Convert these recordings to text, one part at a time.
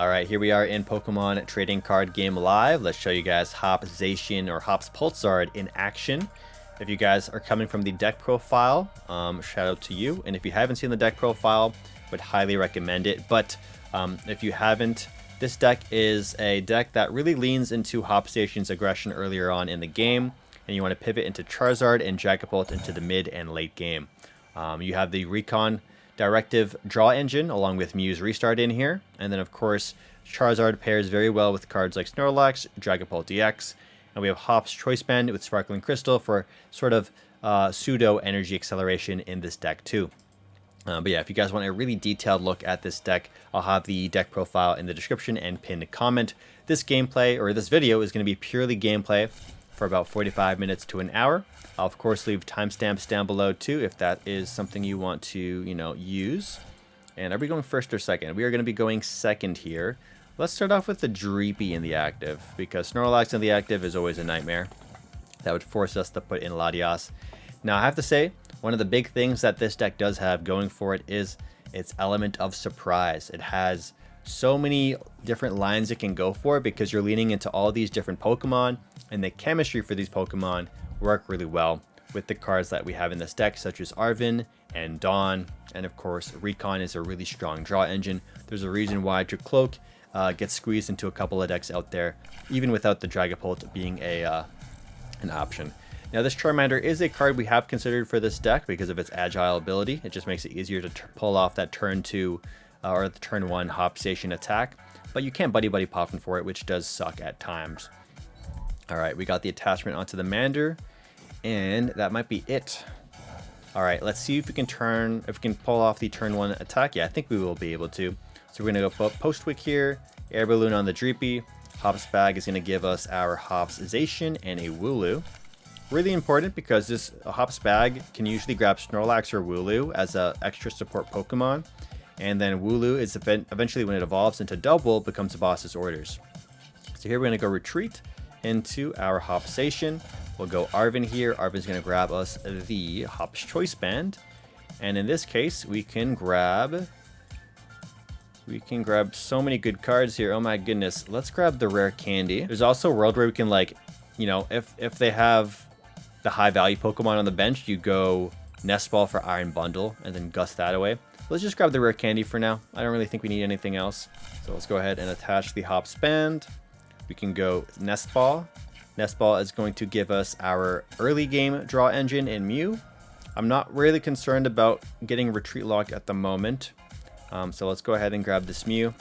Alright, here we are in Pokemon Trading Card Game Live. Let's show you guys Hop Zacian or Hop's PultZard in action. If you guys are coming from the deck profile, shout out to you. And if you haven't seen the deck profile, would highly recommend it. But if you haven't, this deck is a deck that really leans into Hop Zacian's aggression earlier on in the game. And you want to pivot into Charizard and Dragapult into the mid and late game. You have the Recon Directive Draw Engine along with Mew's Restart in here, and then of course Charizard pairs very well with cards like Snorlax, Dragapult DX, and we have Hop's Choice Band with Sparkling Crystal for sort of pseudo energy acceleration in this deck too. But yeah, if you guys want a really detailed look at this deck, I'll have the deck profile in the description and pinned comment. This gameplay or this video is going to be purely gameplay for about 45 minutes to an hour. I'll of course leave timestamps down below too if that is something you want to, use. And are we going first or second? We are going to be going second here. Let's start off with the Dreepy in the active, because Snorlax in the active is always a nightmare. That would force us to put in Latias. Now I have to say, one of the big things that this deck does have going for it is its element of surprise. It has so many different lines it can go for because you're leaning into all these different Pokemon, and the chemistry for these Pokemon work really well with the cards that we have in this deck, such as Arven and Dawn, and of course Recon is a really strong draw engine. There's a reason why Drakloak gets squeezed into a couple of decks out there, even without the Dragapult being an option. Now this Charmander is a card we have considered for this deck because of its agile ability. It just makes it easier to pull off that turn 2 or the turn 1 Hop Zacian attack, but you can't Buddy-Buddy Poffin for it, which does suck at times. Alright, we got the attachment onto the Mander, and that might be it. Alright, let's see if we can pull off the turn 1 attack. Yeah, I think we will be able to. So we're going to go Postwick here, Air Balloon on the Dreepy. Hop's Bag is going to give us our Hop's Zacian and a Wooloo. Really important because this Hop's Bag can usually grab Snorlax or Wooloo as an extra support Pokemon. And then Wooloo is eventually, when it evolves into Dubwool, becomes the boss's orders. So here we're going to go retreat into our Hop Zacian. We'll go Arven here. Arven's going to grab us the Hop's Choice Band. And in this case, we can grab so many good cards here. Oh my goodness. Let's grab the Rare Candy. There's also a world where we can, like, if they have the high value Pokemon on the bench, you go Nest Ball for Iron Bundle and then gust that away. Let's just grab the Rare Candy for now. I don't really think we need anything else. So let's go ahead and attach the Hop's Band. We can go Nest Ball. Nest Ball is going to give us our early game draw engine in Mew. I'm not really concerned about getting retreat lock at the moment. So let's go ahead and grab this Mew.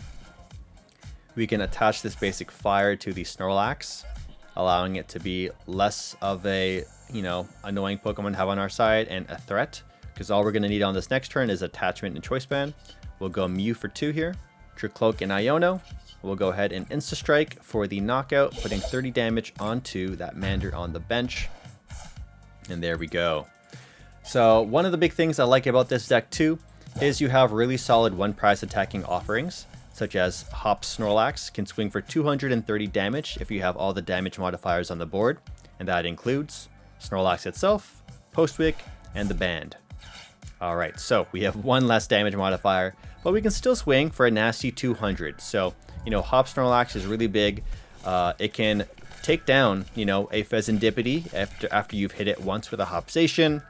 We can attach this basic fire to the Snorlax, allowing it to be less of a, annoying Pokemon to have on our side and a threat. Because all we're going to need on this next turn is attachment and choice band. We'll go Mew for 2 here. Drakloak and Iono. We'll go ahead and Insta-Strike for the knockout, putting 30 damage onto that Mander on the bench. And there we go. So one of the big things I like about this deck too is you have really solid one-prize attacking offerings, such as Hop's Snorlax can swing for 230 damage if you have all the damage modifiers on the board, and that includes Snorlax itself, Postwick, and the band. Alright, so we have one less damage modifier, but we can still swing for a nasty 200. So, Hop Snorlax is really big. It can take down, a Fezandipiti after you've hit it once with a Hop Zacian.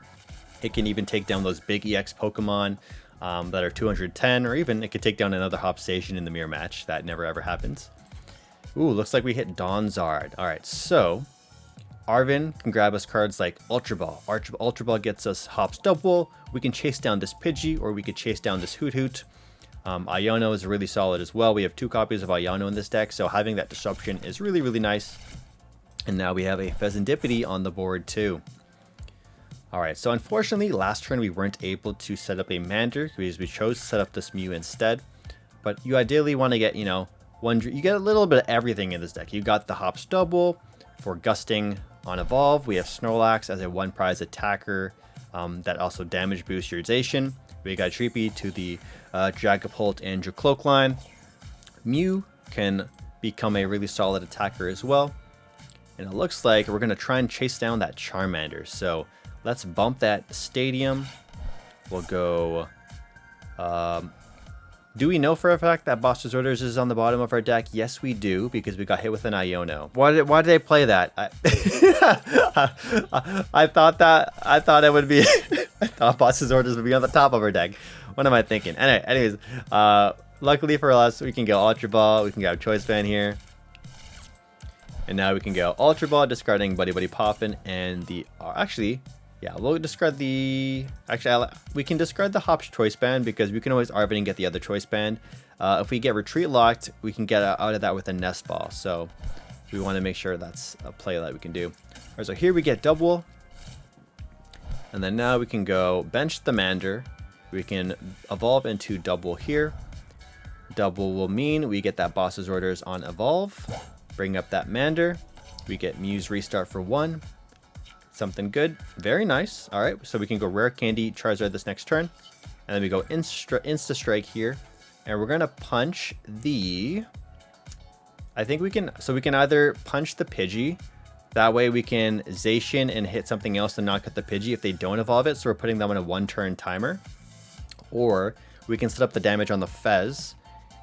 It can even take down those big EX Pokemon that are 210, or even it could take down another Hop Zacian in the mirror match. That never ever happens. Ooh, looks like we hit PultZard. Alright, so Arven can grab us cards like Ultra Ball. Ultra Ball gets us Hop's Dubwool. We can chase down this Pidgey, or we could chase down this Hoot. Iono is really solid as well. We have 2 copies of Iono in this deck, so having that disruption is really, really nice. And now we have a Fezandipiti on the board too. Alright, so unfortunately, last turn we weren't able to set up a Mander because we chose to set up this Mew instead. But you ideally want to get, you get a little bit of everything in this deck. You got the Hop's Dubwool for gusting on evolve. We have Snorlax as a one-prize attacker that also damage boosts your Zacian. We got Dreepy to the Dragapult and Drakloak line. Mew can become a really solid attacker as well. And it looks like we're going to try and chase down that Charmander. So let's bump that Stadium. We'll go Do we know for a fact that Boss's Orders is on the bottom of our deck? Yes, we do, because we got hit with an Iono. Why did I play that? I thought it would be. I thought Boss's Orders would be on the top of our deck. What am I thinking? Anyways, luckily for us, we can go Ultra Ball. We can go Choice Band here, and now we can go Ultra Ball, discarding Buddy-Buddy Poffin and the. Actually. Yeah, we'll discard the... Actually, we can discard the Hop's Choice Band because we can always Arven and get the other Choice Band. If we get Retreat locked, we can get out of that with a Nest Ball. So we want to make sure that's a play that we can do. All right, so here we get Dubwool. And then now we can go bench the Mander. We can evolve into Dubwool here. Dubwool will mean we get that Boss's Orders on evolve. Bring up that Mander. We get Mew's Restart for 1. Something good. Very nice. All right, so we can go Rare Candy Charizard this next turn. And then we go Insta Strike here. And we're going to punch the... I think we can... So we can either punch the Pidgey. That way we can Zacian and hit something else to knock out the Pidgey if they don't evolve it. So we're putting them on a 1-turn timer. Or we can set up the damage on the Fez.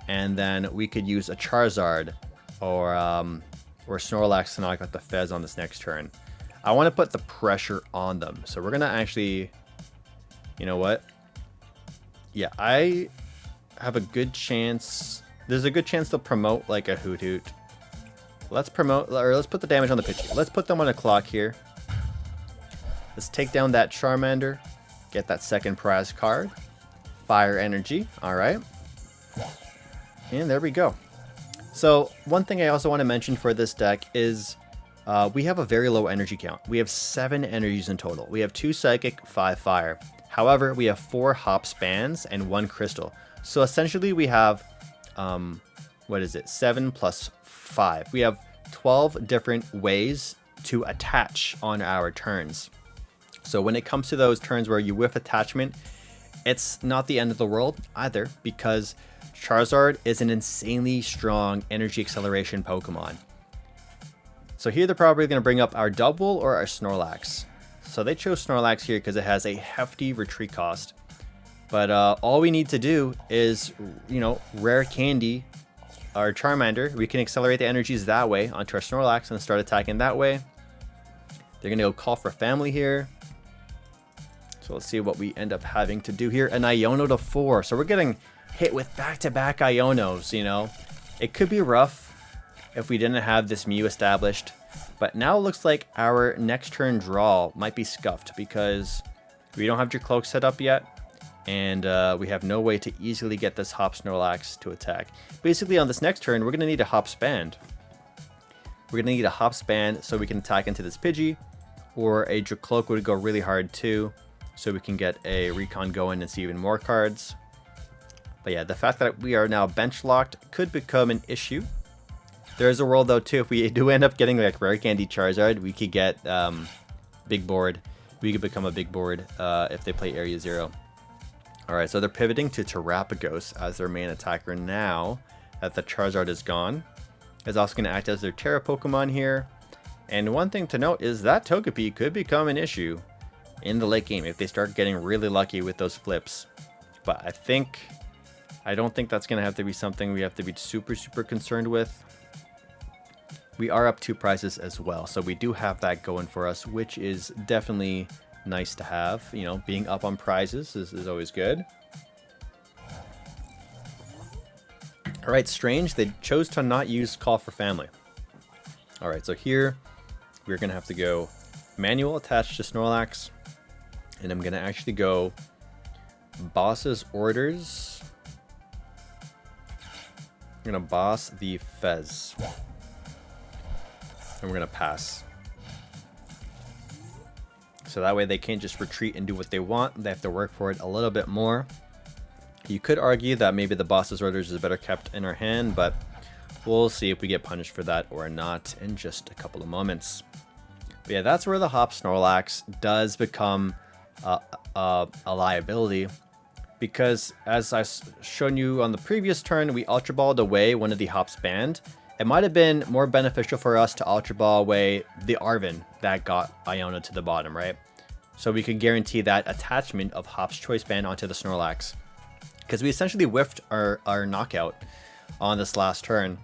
And then we could use a Charizard or Snorlax to knock out the Fez on this next turn. I want to put the pressure on them. So we're going to actually, you know what? Yeah, I have a good chance. There's a good chance they'll promote like a Hoot Hoot. Let's promote, or let's put the damage on the Pidgey. Let's put them on a clock here. Let's take down that Charmander. Get that second prize card. Fire Energy. All right. And there we go. So one thing I also want to mention for this deck is... we have a very low energy count. We have 7 energies in total. We have 2 Psychic, 5 Fire. However, we have 4 Hops Bands and 1 Crystal. So essentially we have, 7 plus 5. We have 12 different ways to attach on our turns. So when it comes to those turns where you whiff attachment, it's not the end of the world either, because Charizard is an insanely strong energy acceleration Pokemon. So here they're probably going to bring up our Dubwool or our Snorlax. So they chose Snorlax here because it has a hefty retreat cost. But all we need to do is, Rare Candy our Charmander. We can accelerate the energies that way onto our Snorlax and start attacking that way. They're going to go Call for Family here. So let's see what we end up having to do here. An Iono to 4. So we're getting hit with back-to-back Ionos, It could be rough if we didn't have this Mew established, but now it looks like our next turn draw might be scuffed because we don't have Drakloak set up yet, and we have no way to easily get this Hop Snorlax to attack. Basically, on this next turn, we're going to need a Hop Band. We're going to need a Hop Band so we can attack into this Pidgey, or a Drakloak would go really hard too, so we can get a Recon going and see even more cards. But yeah, the fact that we are now bench locked could become an issue. There is a world though too, if we do end up getting like Rare Candy Charizard, we could get big board. We could become a big board if they play Area 0. Alright, so they're pivoting to Terrapagos as their main attacker now that the Charizard is gone. It's also going to act as their Terra Pokemon here. And one thing to note is that Togepi could become an issue in the late game if they start getting really lucky with those flips. But I don't think that's going to have to be something we have to be super concerned with. We are up 2 prizes as well, so we do have that going for us, which is definitely nice to have. Being up on prizes is always good. Alright, strange. They chose to not use Call for Family. Alright, so here we're going to have to go manual attach to Snorlax, and I'm going to actually go Boss's Orders. I'm going to boss the Fez. And we're going to pass. So that way they can't just retreat and do what they want. They have to work for it a little bit more. You could argue that maybe the Boss's Orders is better kept in our hand, but we'll see if we get punished for that or not in just a couple of moments. But yeah, that's where the Hop Snorlax does become a liability. Because as I've shown you on the previous turn, we Ultra Balled away one of the Hop's Band. It might have been more beneficial for us to Ultra Ball away the Arven that got Iono to the bottom, right? So we could guarantee that attachment of Hop's Choice Band onto the Snorlax. because we essentially whiffed our knockout on this last turn.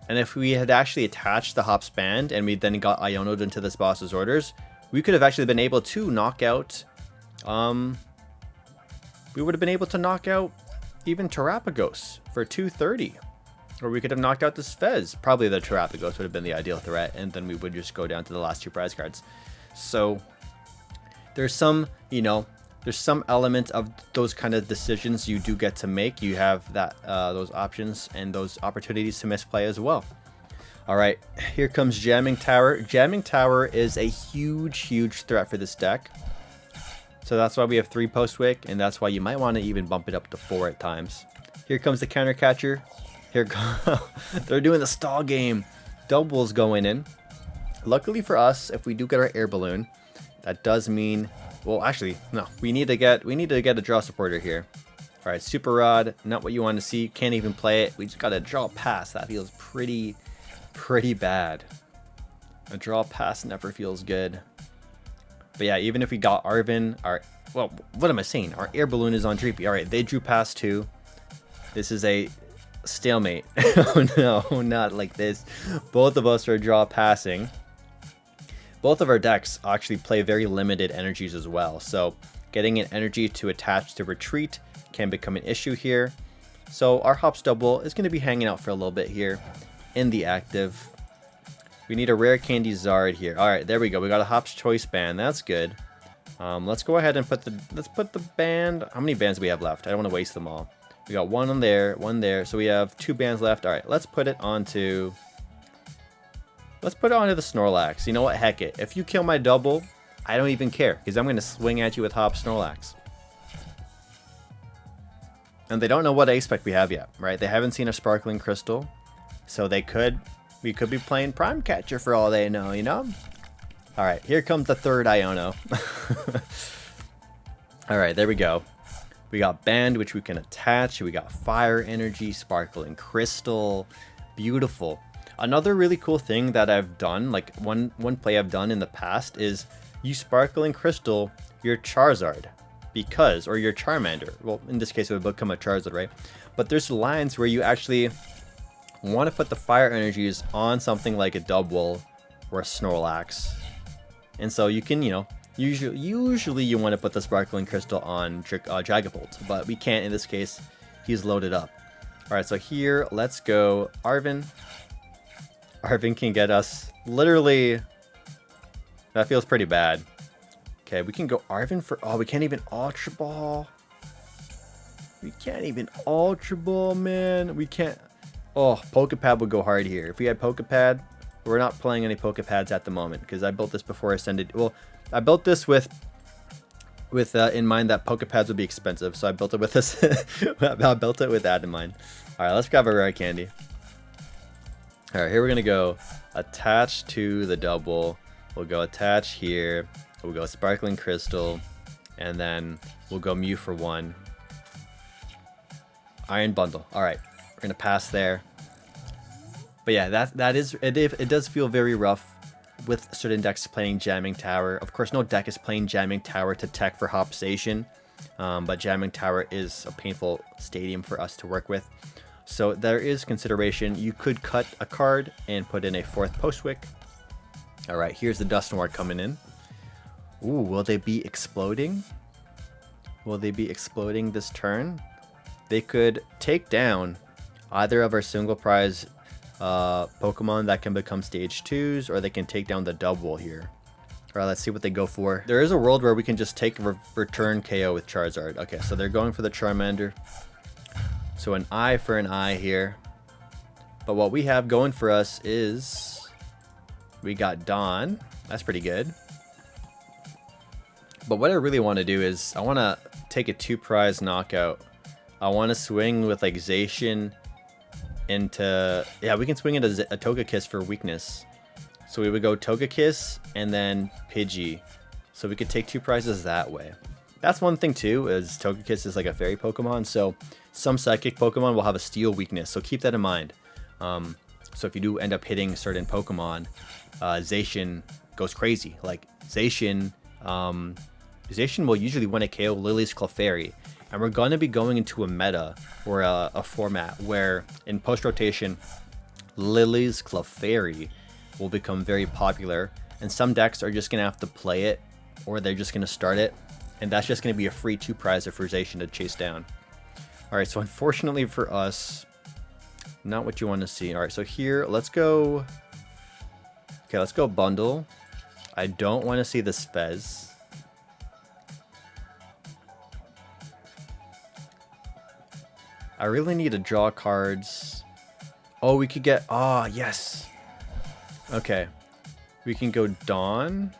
And if we had actually attached the Hop's Band and we then got Iono'd into this boss's orders, we could have actually been able to knock out, we would have been able to knock out even Terapagos for 230. Or we could have knocked out this Fez. Probably the Terapagos would have been the ideal threat, and then we would just go down to the last 2 prize cards. So there's some, there's some element of those kind of decisions you do get to make. You have that those options and those opportunities to misplay as well. All right, here comes Jamming Tower. Jamming Tower is a huge threat for this deck. So that's why we have 3 Postwick, and that's why you might want to even bump it up to 4 at times. Here comes the Counter Catcher. Here they're doing the stall game. Dubwool's going in. Luckily for us, if we do get our Air Balloon, that does mean, well, actually, no, we need to get a draw supporter here. All right, Super Rod, not what you want to see. Can't even play it. We just got a draw pass. That feels pretty bad. A draw pass never feels good. But yeah, even if we got Arven, well, what am I saying? Our Air Balloon is on Dreepy. All right, they drew pass 2. This is a stalemate. Oh no, not like this. Both of us are draw passing. Both of our decks actually play very limited energies as well. So getting an energy to attach to retreat can become an issue here. So our Hops Dubwool is going to be hanging out for a little bit here in the active. We need a Rare Candy Zard here. All right, there we go. We got a Hop's Choice Band. That's good. Let's go ahead and put the band. How many bands do we have left? I don't want to waste them all. We got 1 on there, 1 there. So we have 2 bands left. All right, let's put it onto the Snorlax. You know what? Heck it. If you kill my Dubwool, I don't even care, because I'm going to swing at you with Hop Snorlax. And they don't know what ace spec we have yet, right? They haven't seen a Sparkling Crystal, so we could be playing Prime Catcher for all they know, All right, here comes the 3rd Iono. All right, there we go. We got Band, which we can attach. We got Fire Energy, Sparkling Crystal. Beautiful. Another really cool thing that I've done, like one play I've done in the past, is you Sparkling Crystal your Charizard, or your Charmander. Well, in this case, it would become a Charizard, right? But there's lines where you actually want to put the Fire Energies on something like a Dubwool or a Snorlax. And so you can, usually you want to put the Sparkling Crystal on Dragapult, but we can't in this case. He's loaded up. All right, so here, let's go Arven. Arven can get us literally, that feels pretty bad. Okay, we can go Arven for, we can't even Ultra Ball. We can't even Ultra Ball, man. We can't. Oh, Pokepad would go hard here. If we had Pokepad, we're not playing any Pokepads at the moment, because I built this before I ascended. Well, I built this with in mind that Pokepads would be expensive, so I built it with this. I built it with that in mind. All right, let's grab a Rare Candy. All right, here we're gonna go attach to the Dubwool. We'll go attach here. We'll go Sparkling Crystal, and then we'll go Mew for 1. Iron Bundle. All right, we're gonna pass there. But yeah, that is it. It does feel very rough with certain decks playing Jamming Tower. Of course, no deck is playing Jamming Tower to tech for Hop Zacian, but Jamming Tower is a painful stadium for us to work with. So there is consideration. You could cut a card and put in a 4th Postwick. All right, here's the Dusknoir coming in. Ooh, will they be exploding? Will they be exploding this turn? They could take down either of our single prize Pokemon that can become stage 2s, or they can take down the Dubwool here. All right, let's see what they go for. There is a world where we can just take return KO with Charizard. Okay, so they're going for the Charmander. So an eye for an eye here. But what we have going for us is we got Dawn. That's pretty good. But what I really want to do is I want to take a 2 prize knockout. I want to swing with like Zacian into, yeah, we can swing into a Togekiss for weakness. So we would go Togekiss and then Pidgey. So we could take 2 prizes that way. That's one thing too, is Togekiss is like a fairy Pokemon, so some psychic Pokemon will have a steel weakness, so keep that in mind. So if you do end up hitting certain Pokemon, Zacian goes crazy. Like Zacian will usually win a KO Lily's Clefairy, And we're going to be going into a meta or a format where in post-rotation, Lily's Clefairy will become very popular. And some decks are just going to have to play it, or they're just going to start it. And that's just going to be a free 2-prizer for Zacian to chase down. Alright, so unfortunately for us, not what you want to see. Alright, so here, let's go... Okay, let's go bundle. I don't want to see this Fez. I really need to draw cards. Oh, we could get... Ah, yes. Okay. We can go Dawn.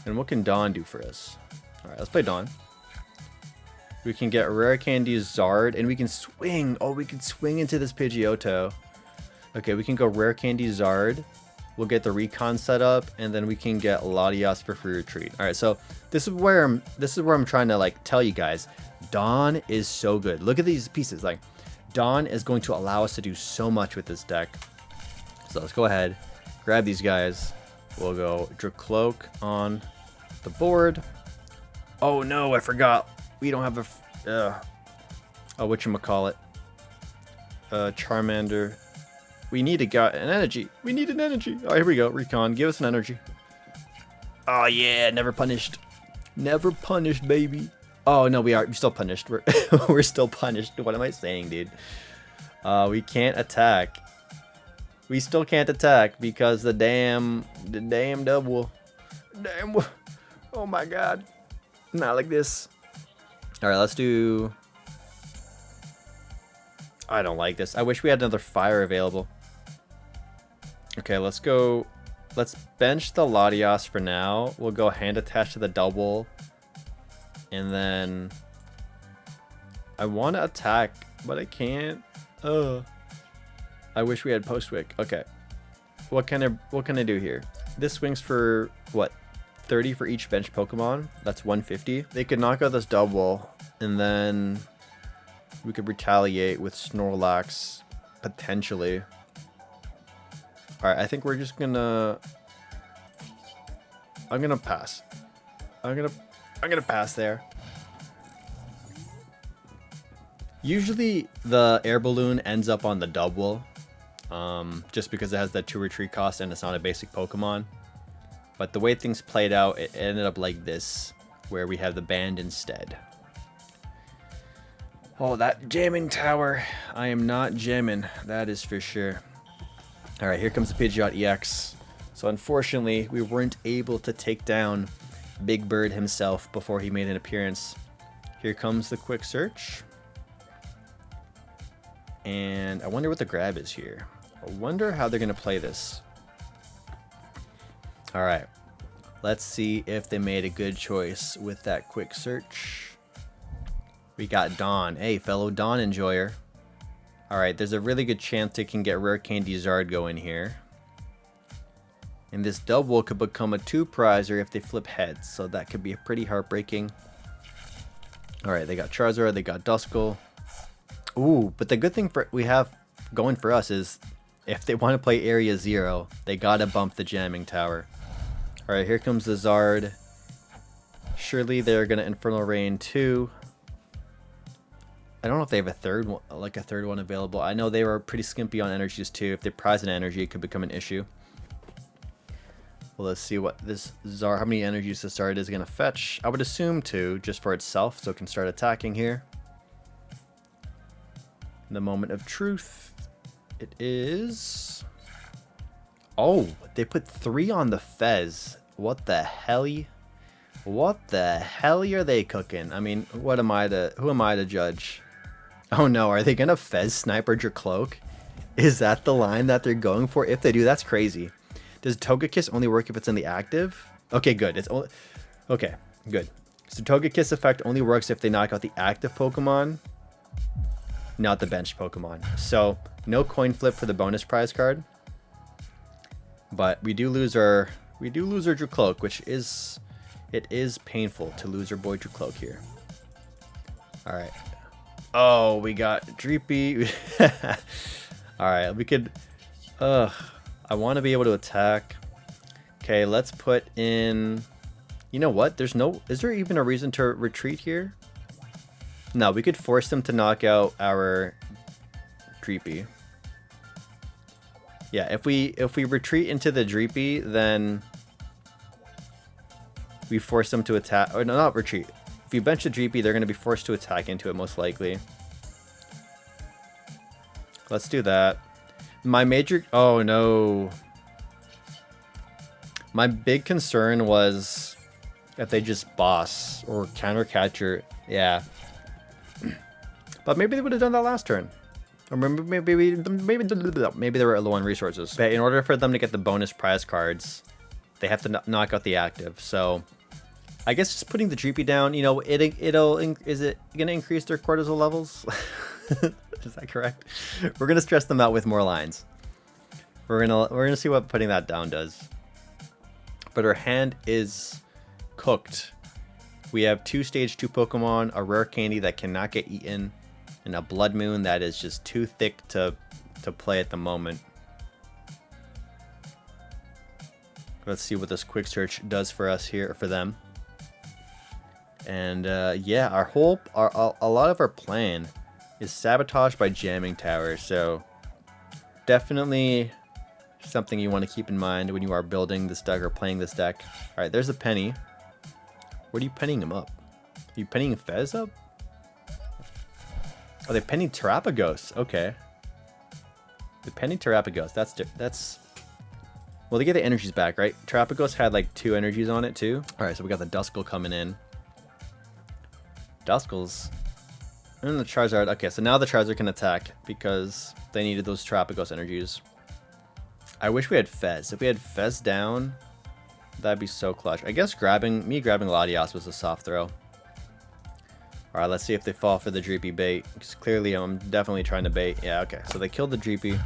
And what can Dawn do for us? Alright, let's play Dawn. We can get Rare Candy Zard, and we can swing. Oh, we can swing into this Pidgeotto. Okay, we can go Rare Candy Zard. We'll get the Recon set up, and then we can get Latias for free retreat. All right, so this is where I'm trying to like tell you guys, Dawn is so good. Look at these pieces. Like, Dawn is going to allow us to do so much with this deck. So let's go ahead, grab these guys. We'll go Drakloak on the board. Oh no, I forgot. We don't have a whatchamacallit. Charmander. We need an energy. We need an energy. Oh, here we go. Recon, give us an energy. Oh yeah, never punished. Never punished, baby. Oh no, we're still punished. We're still punished. What am I saying, dude? We can't attack. We still can't attack because the damn Dubwool. Damn. Oh my god. Not like this. All right, let's do. I don't like this. I wish we had another fire available. Okay, let's go. Let's bench the Latias for now. We'll go hand attached to the Dubwool. And then I want to attack, but I can't. I wish we had Postwick. Okay. What can I do here? This swings for what? 30 for each bench Pokemon. That's 150. They could knock out this Dubwool, and then we could retaliate with Snorlax, potentially. Alright, I think we're just gonna... I'm gonna pass. I'm gonna pass there. Usually the Air Balloon ends up on the Dubwool, just because it has that 2 retreat cost and it's not a basic Pokemon. But the way things played out, it ended up like this, where we have the band instead. Oh, that jamming tower. I am not jamming, that is for sure. Alright, here comes the Pidgeot EX. So unfortunately, we weren't able to take down Big Bird himself before he made an appearance. Here comes the quick search. And I wonder what the grab is here. I wonder how they're going to play this. Alright, let's see if they made a good choice with that quick search. We got Dawn. Hey, fellow Dawn enjoyer. Alright, there's a really good chance they can get Rare Candy Zard going here. And this Dubwool could become a 2-prizer if they flip heads, so that could be pretty heartbreaking. Alright, they got Charizard, they got Duskull. Ooh, but the good thing we have going for us is if they want to play Area 0, they gotta bump the jamming tower. Alright, here comes the Zard. Surely they're gonna Infernal Rain too. I don't know if they have a third one available. I know they were pretty skimpy on energies too. If they prize an energy, it could become an issue. Well, let's see what this Zard, how many energies this Zard is gonna fetch. I would assume 2, just for itself, so it can start attacking here. In the moment of truth, it is... Oh, they put 3 on the Fez. What the hell? What the hell are they cooking? I mean, who am I to judge? Oh no, are they gonna Fez Sniper Drakloak? Is that the line that they're going for? If they do, that's crazy. Does Togekiss only work if it's in the active? Okay, good. It's only... Okay, good. So Togekiss effect only works if they knock out the active Pokemon, not the bench Pokemon. So no coin flip for the bonus prize card. But we do lose our Drakloak, which is... It is painful to lose our boy Drakloak here. Alright. Oh, we got Dreepy. Alright, we could... I want to be able to attack. Okay, let's put in... You know what? Is there even a reason to retreat here? No, we could force them to knock out our Dreepy. Yeah, if we retreat into the Dreepy, then we force them to attack. Or no, not retreat. If you bench the Dreepy, they're going to be forced to attack into it most likely. Let's do that. My major... Oh, no. My big concern was if they just boss or counter catcher. Yeah. But maybe they would have done that last turn. Or maybe they were low on resources. But in order for them to get the bonus prize cards, they have to knock out the active. So I guess just putting the Dreepy down, you know, is it gonna increase their cortisol levels? Is that correct? We're gonna stress them out with more lines. We're gonna see what putting that down does. But our hand is cooked. We have 2 stage 2 Pokemon, a Rare Candy that cannot get eaten, and a Bloodmoon that is just too thick to play at the moment. Let's see what this quick search does for us here, for them. And yeah, a lot of our plan is sabotaged by jamming towers. So definitely something you want to keep in mind when you are building this deck or playing this deck. All right, there's a penny. What are you penning him up? Are you penning Fez up? Oh, they're penning Terapagos. Okay. The penning Terapagos. That's. Well, they get the energies back, right? Terapagos had like 2 energies on it too. All right, so we got the Duskull coming in. Duskull's and the Charizard. Okay, so now the Charizard can attack because they needed those Terapagos energies. I wish we had Fez. If we had Fez down, that'd be so clutch. I guess grabbing Latias was a soft throw. All right, let's see if they fall for the Dreepy bait. Because clearly I'm definitely trying to bait. Yeah, okay. So they killed the Dreepy.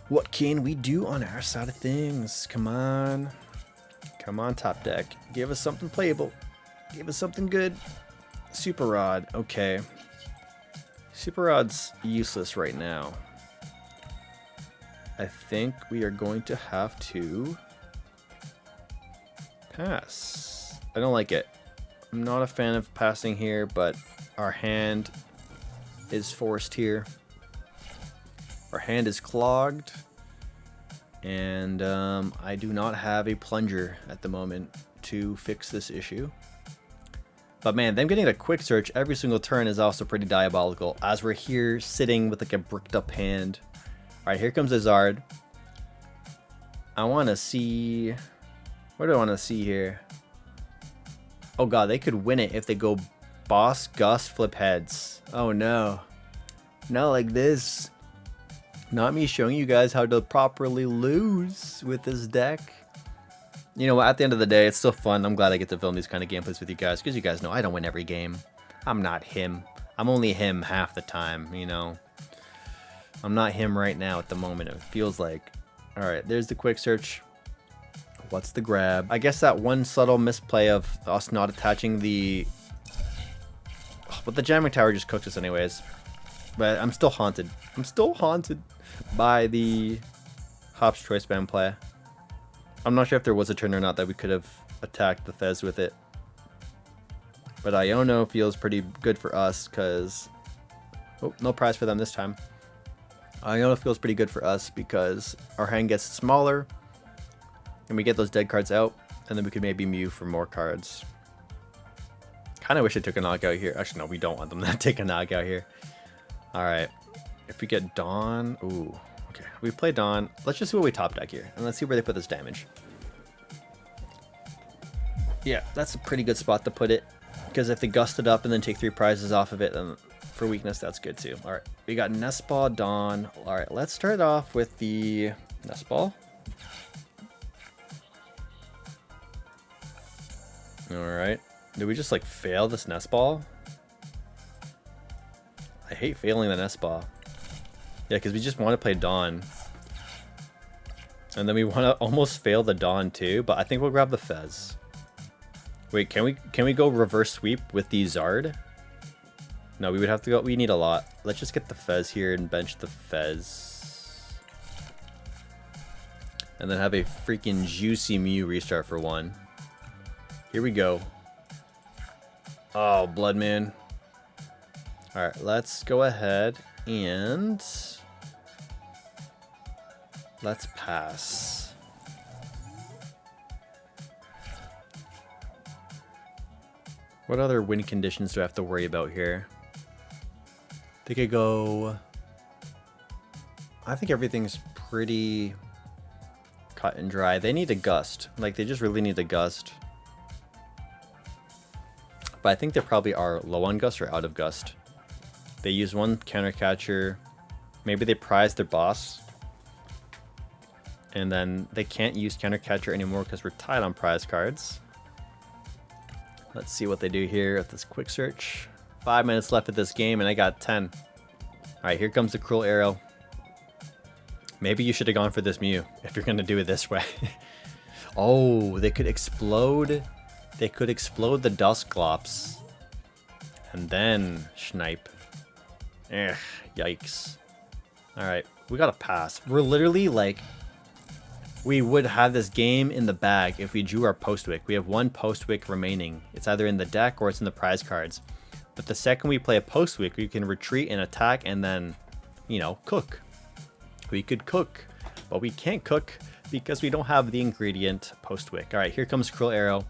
What can we do on our side of things? Come on. Come on, top deck. Give us something playable. Give us something good. Super Rod. Okay. Super Rod's useless right now. I think we are going to have to pass. I don't like it. I'm not a fan of passing here, but our hand is forced here. Our hand is clogged. And I do not have a plunger at the moment to fix this issue. But man, them getting a quick search every single turn is also pretty diabolical, as we're here sitting with like a bricked up hand. Alright, here comes a Zard. I want to see... What do I want to see here? Oh god, they could win it if they go Boss, Gust, Flip Heads. Oh no. Not like this. Not me showing you guys how to properly lose with this deck. You know what, at the end of the day, it's still fun. I'm glad I get to film these kind of gameplays with you guys, because you guys know I don't win every game. I'm not him. I'm only him half the time, you know. I'm not him right now at the moment, it feels like. Alright, there's the quick search. What's the grab? I guess that one subtle misplay of us not attaching the... But the jamming tower just cooked us anyways. But I'm still haunted. I'm still haunted by the Hop's Choice Band play. I'm not sure if there was a turn or not that we could have attacked the Fez with it. But Iono feels pretty good for us because... Oh, no prize for them this time. Iono feels pretty good for us because our hand gets smaller and we get those dead cards out, and then we could maybe Mew for more cards. Kind of wish I took a knockout here. Actually, no, we don't want them to take a knockout here. Alright. If we get Dawn... Ooh. Okay. We play Dawn. Let's just see what we top deck here. And let's see where they put this damage. Yeah, that's a pretty good spot to put it. Because if they gust it up and then take 3 prizes off of it, then for weakness, that's good too. Alright. We got Nest Ball, Dawn. Alright, let's start off with the Nest Ball. Alright. Did we just like fail this Nest Ball? I hate failing the Nest Ball. Yeah, because we just want to play Dawn. And then we want to almost fail the Dawn too, but I think we'll grab the Fez. Wait, can we go reverse sweep with the Zard? No, we would have to go, we need a lot. Let's just get the Fez here and bench the Fez. And then have a freaking juicy Mew restart for 1. Here we go. Oh, Bloodmoon. Alright, let's go ahead and let's pass. What other win conditions do I have to worry about here? They could go... I think everything's pretty cut and dry. They need a gust. Like, they just really need a gust. But I think they probably are low on gust or out of gust. They use one counter catcher. Maybe they prize their boss. And then they can't use counter catcher anymore because we're tied on prize cards. Let's see what they do here with this quick search. 5 minutes left of this game and I got 10. Alright, here comes the Cruel Arrow. Maybe you should have gone for this Mew if you're going to do it this way. Oh, they could explode. They could explode the Dusclops. And then Snipe. Ugh, yikes. Alright, we gotta pass. We're literally like... We would have this game in the bag if we drew our Postwick. We have one Postwick remaining. It's either in the deck or it's in the prize cards. But the second we play a Postwick, we can retreat and attack and then, you know, cook. We could cook, but we can't cook because we don't have the ingredient Postwick. Alright, here comes Cruel Arrow.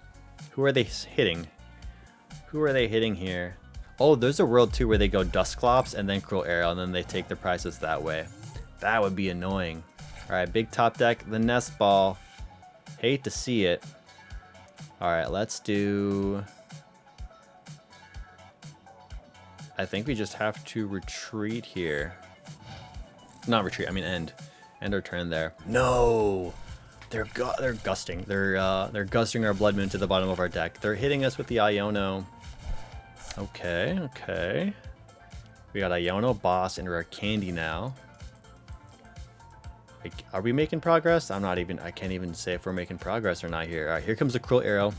Who are they hitting? Who are they hitting here? Oh, there's a world too where they go Dusclops and then Cruel Arrow and then they take their prizes that way. That would be annoying. Alright, big top deck, the Nest Ball. Hate to see it. Alright, let's do... I think we just have to retreat here. Not retreat, I mean end. End our turn there. No! They're gusting. They're gusting our Bloodmoon to the bottom of our deck. They're hitting us with the Iono. Okay, okay. We got Iono, Boss, and Rare Candy now. Are we making progress? I can't even say if we're making progress or not here. Alright, here comes the Cruel Arrow.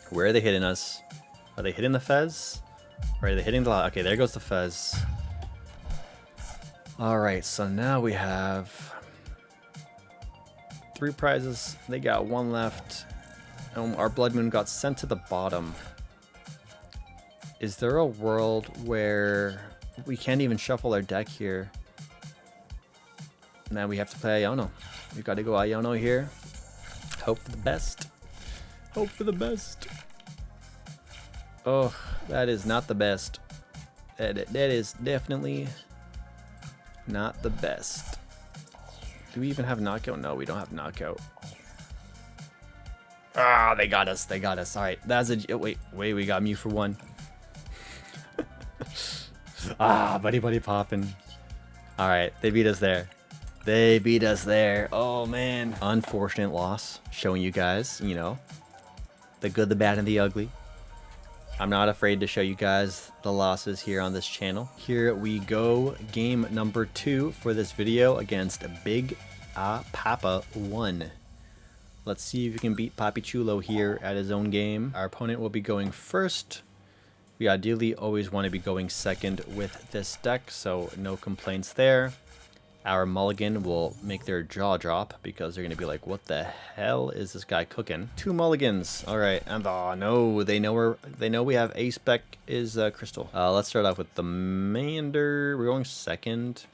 Where are they hitting us? Are they hitting the Fez? Or are they hitting the... Okay, there goes the Fez. Alright, so now we have 3 prizes. They got 1 left. Our Bloodmoon got sent to the bottom. Is there a world where we can't even shuffle our deck here? Now we have to play Iono. We got to go Iono here. Hope for the best. Hope for the best. Oh, that is not the best. That is definitely not the best. Do we even have knockout? No, we don't have knockout. Ah, they got us. They got us. All right, that's a... Oh, wait, we got Mew for 1. Ah, Buddy-Buddy Poffin. All right, they beat us there. They beat us there. Oh, man. Unfortunate loss. Showing you guys, you know, the good, the bad, and the ugly. I'm not afraid to show you guys the losses here on this channel. Here we go. Game number 2 for this video against Big Papa 1. Let's see if we can beat Papi Chulo here at his own game. Our opponent will be going first. We ideally always want to be going second with this deck, so no complaints there. Our mulligan will make their jaw drop because they're going to be like, what the hell is this guy cooking? 2 mulligans. All right. And oh no, they know we have ace spec is crystal. Let's start off with the Mander. We're going second.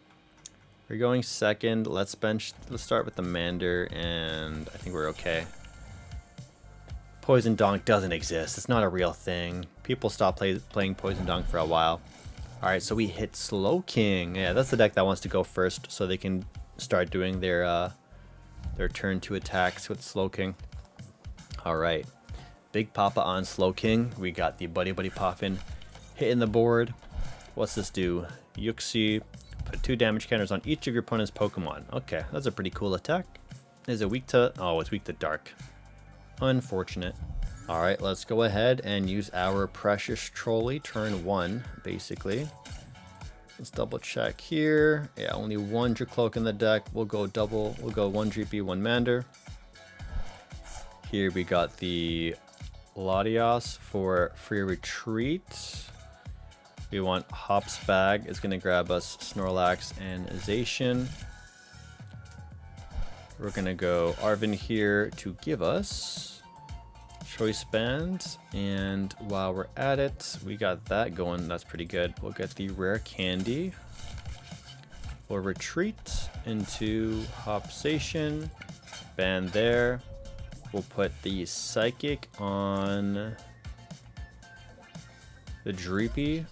Let's start with the Mander and I think we're okay. Poison Donk doesn't exist. It's not a real thing. People stopped playing Poison Donk for a while. Alright, so we hit Slowking. Yeah, that's the deck that wants to go first so they can start doing their turn 2 attacks with Slowking. Alright, Big Papa on Slowking. We got the Buddy-Buddy Poffin hitting the board. What's this do? Yuxi, put 2 damage counters on each of your opponent's Pokemon. Okay, that's a pretty cool attack. Is it weak to... Oh, it's weak to Dark. Unfortunate. Alright, let's go ahead and use our Precious Trolley, turn 1, basically. Let's double check here. Yeah, only 1 Drakloak in the deck. We'll go 1 Dreepy, 1 Mander. Here we got the Latias for free retreat. We want Hop's Bag is going to grab us Snorlax and Zacian. We're going to go Arven here to give us choice band, and while we're at it, we got that going. That's pretty good. We'll get the rare candy. We'll retreat into Hop Zacian, band there. We'll put the psychic on the Dreepy, and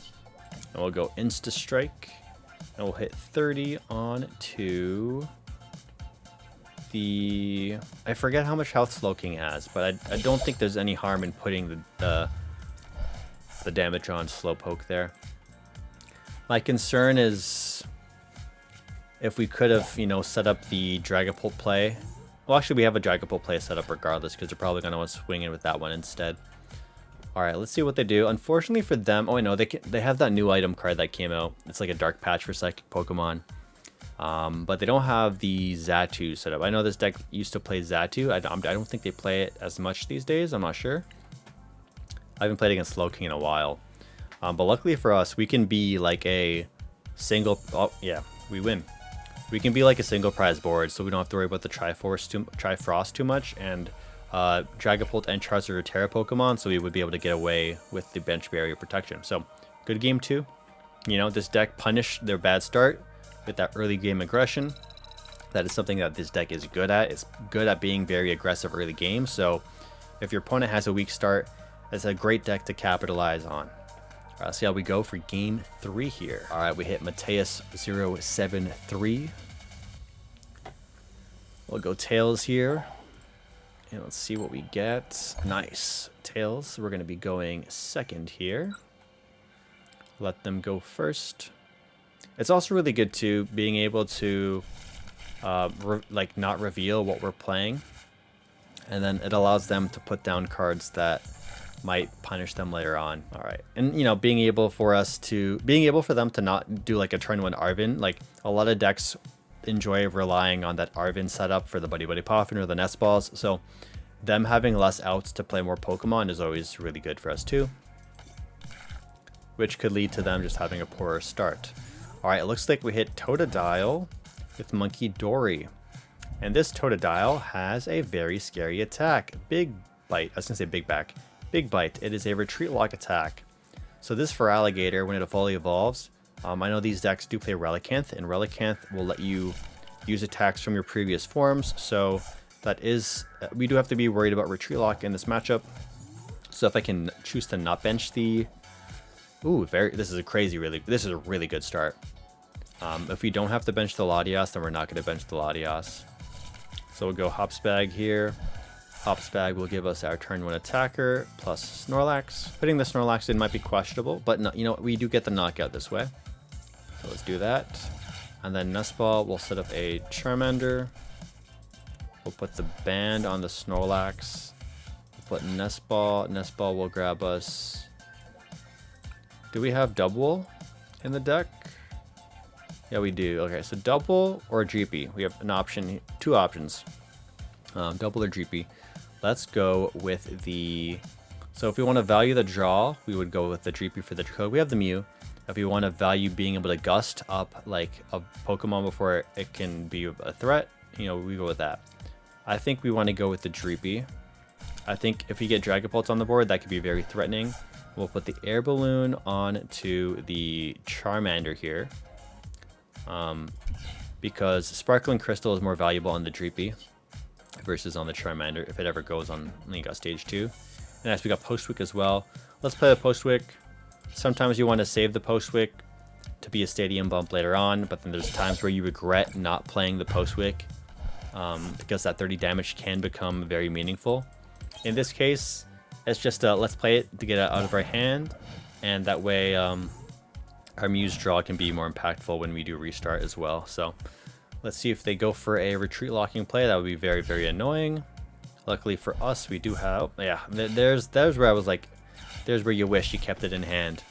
we'll go insta strike, and we'll hit 30 on to the, I forget how much health Slowking has, but I don't think there's any harm in putting the damage on Slowpoke there. My concern is if we could have, you know, set up the Dragapult play. Well, actually, we have a Dragapult play set up regardless because they're probably going to want to swing in with that one instead. All right, let's see what they do. Unfortunately for them, oh, I know they have that new item card that came out. It's like a dark patch for psychic Pokemon. But they don't have the Xatu set up. I know this deck used to play Xatu. I don't think they play it as much these days. I'm not sure. I haven't played against Slowking in a while. But luckily for us, we can be like a single... Oh, yeah, we win. We can be like a single prize board, so we don't have to worry about the Trifrost too much. And Dragapult and Charizard are Terra Pokemon, so we would be able to get away with the bench barrier protection. So, good game too. You know, this deck punished their bad start with that early game aggression. That is something that this deck is good at. It's good at being very aggressive early game. So if your opponent has a weak start, it's a great deck to capitalize on. All right, let's see how we go for game 3 here. All right, we hit Mateus 073. We'll go Tails here. And let's see what we get. Nice. Tails, we're going to be going second here. Let them go first. It's also really good too, being able to like not reveal what we're playing, and then it allows them to put down cards that might punish them later on. All right, and you know, being able for them to not do like a turn 1 Arven. Like a lot of decks enjoy relying on that Arven setup for the Buddy-Buddy Poffin or the Nest Balls, so them having less outs to play more Pokemon is always really good for us too, which could lead to them just having a poorer start. Alright, it looks like we hit Totodile with Monkey Dory. And this Totodile has a very scary attack. Big Bite. I was going to say Big Back. Big Bite. It is a retreat lock attack. So this for Alligator, when it fully evolves, I know these decks do play Relicanth, and Relicanth will let you use attacks from your previous forms. So that is, we do have to be worried about retreat lock in this matchup. So if I can choose to not bench the... Ooh, this is a really good start. If we don't have to bench the Latias, then we're not going to bench the Latias. So we'll go Hopsbag here. Hopsbag will give us our turn 1 attacker plus Snorlax. Putting the Snorlax in might be questionable, but no, you know, we do get the knockout this way. So let's do that. And then Nest Ball, we'll set up a Charmander. We'll put the band on the Snorlax. We'll put Nest Ball. Nest Ball will grab us... Do we have Dubwool in the deck? Yeah, we do. Okay, so Dubwool or Dreepy. We have an option, 2 options. Dubwool or Dreepy. Let's go with the... So if we want to value the draw, we would go with the Dreepy for the code. We have the Mew. If we want to value being able to gust up like a Pokemon before it can be a threat, you know, we go with that. I think we want to go with the Dreepy. I think if we get Dragapult on the board, that could be very threatening. We'll put the Air Balloon onto the Charmander here. Because Sparkling Crystal is more valuable on the Dreepy versus on the Charmander if it ever goes on stage 2. And as we got Postwick as well. Let's play the Postwick. Sometimes you want to save the Postwick to be a stadium bump later on, but then there's times where you regret not playing the Postwick because that 30 damage can become very meaningful. In this case, it's just let's play it to get it out of our hand, and that way our Mew's draw can be more impactful when we do restart as well. So let's see if they go for a retreat locking play. That would be very, very annoying. Luckily for us, we do have... Yeah, there's where I was like, there's where you wish you kept it in hand.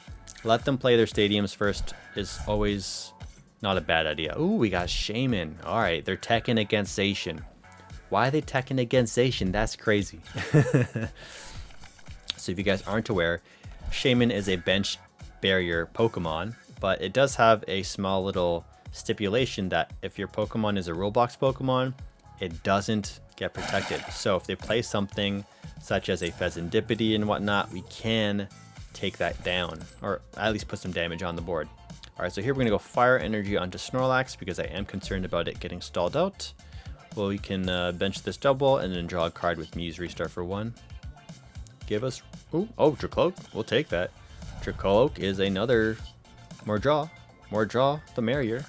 Let them play their stadiums first is always not a bad idea. Ooh, we got Shaman. All right, they're teching against Zacian. Why are they teching against Zacian? That's crazy. So if you guys aren't aware, Shaman is a bench barrier Pokemon, but it does have a small little stipulation that if your Pokemon is a rule box Pokemon, it doesn't get protected. So if they play something such as a Fezandipiti and whatnot, we can take that down, or at least put some damage on the board. Alright, so here we're going to go Fire Energy onto Snorlax because I am concerned about it getting stalled out. Well, we can bench this Dubwool and then draw a card with Mew's Restart for 1. Give us... Ooh, oh, Drakloak. We'll take that. Drakloak is another... More draw, the merrier.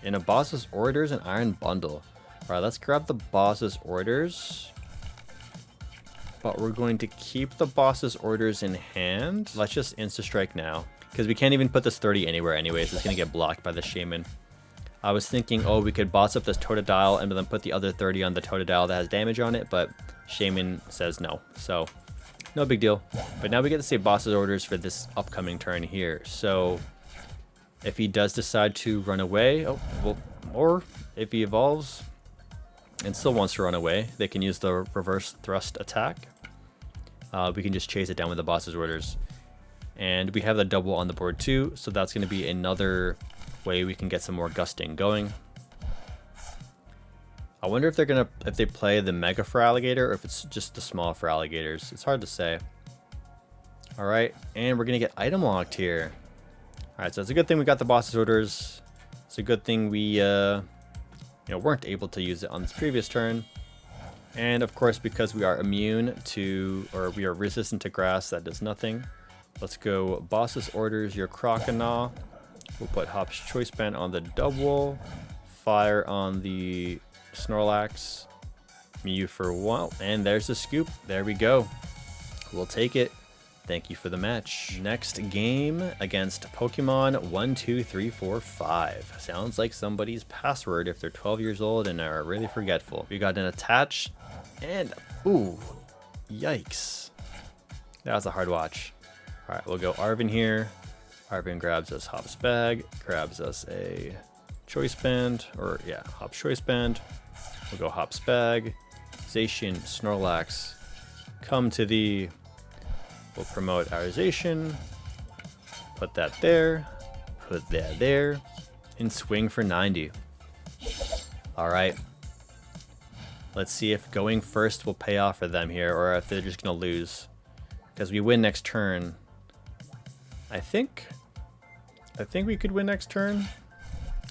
In a boss's orders and iron bundle. Alright, let's grab the boss's orders. But we're going to keep the boss's orders in hand. Let's just insta-strike now. Because we can't even put this 30 anywhere anyways. It's going to get blocked by the Shaman. I was thinking, oh, we could boss up this Totodile and then put the other 30 on the Totodile that has damage on it. But Shaman says no. So, no big deal. But now we get to say boss's orders for this upcoming turn here. So, if he does decide to run away, oh, well, or if he evolves and still wants to run away, they can use the reverse thrust attack. We can just chase it down with the boss's orders. And we have the Dubwool on the board too, so that's going to be another way we can get some more gusting going. I wonder if if they play the Mega for Alligator, or if it's just the small for Alligators. It's hard to say. Alright, and we're going to get item locked here. Alright, so it's a good thing we got the boss's orders. It's a good thing we weren't able to use it on this previous turn. And of course, because we are immune to, or we are resistant to grass, that does nothing. Let's go boss's orders, your Croconaw. We'll put Hop's Choice Band on the Dubwool. Fire on the Snorlax. Mew for 1. And there's the scoop. There we go. We'll take it. Thank you for the match. Next game against Pokemon 12345. Sounds like somebody's password if they're 12 years old and are really forgetful. We got an attach and ooh, yikes. That was a hard watch. All right, we'll go Arven here. Arven grabs us Hop's bag, grabs us a Choice Band, or yeah, Hop's Choice Band. We'll go Hop's bag. Zacian, Snorlax, come to the... We'll promote our Zacian, put that there, put that there, and swing for 90. Alright. Let's see if going first will pay off for them here, or if they're just going to lose. Because we win next turn. I think we could win next turn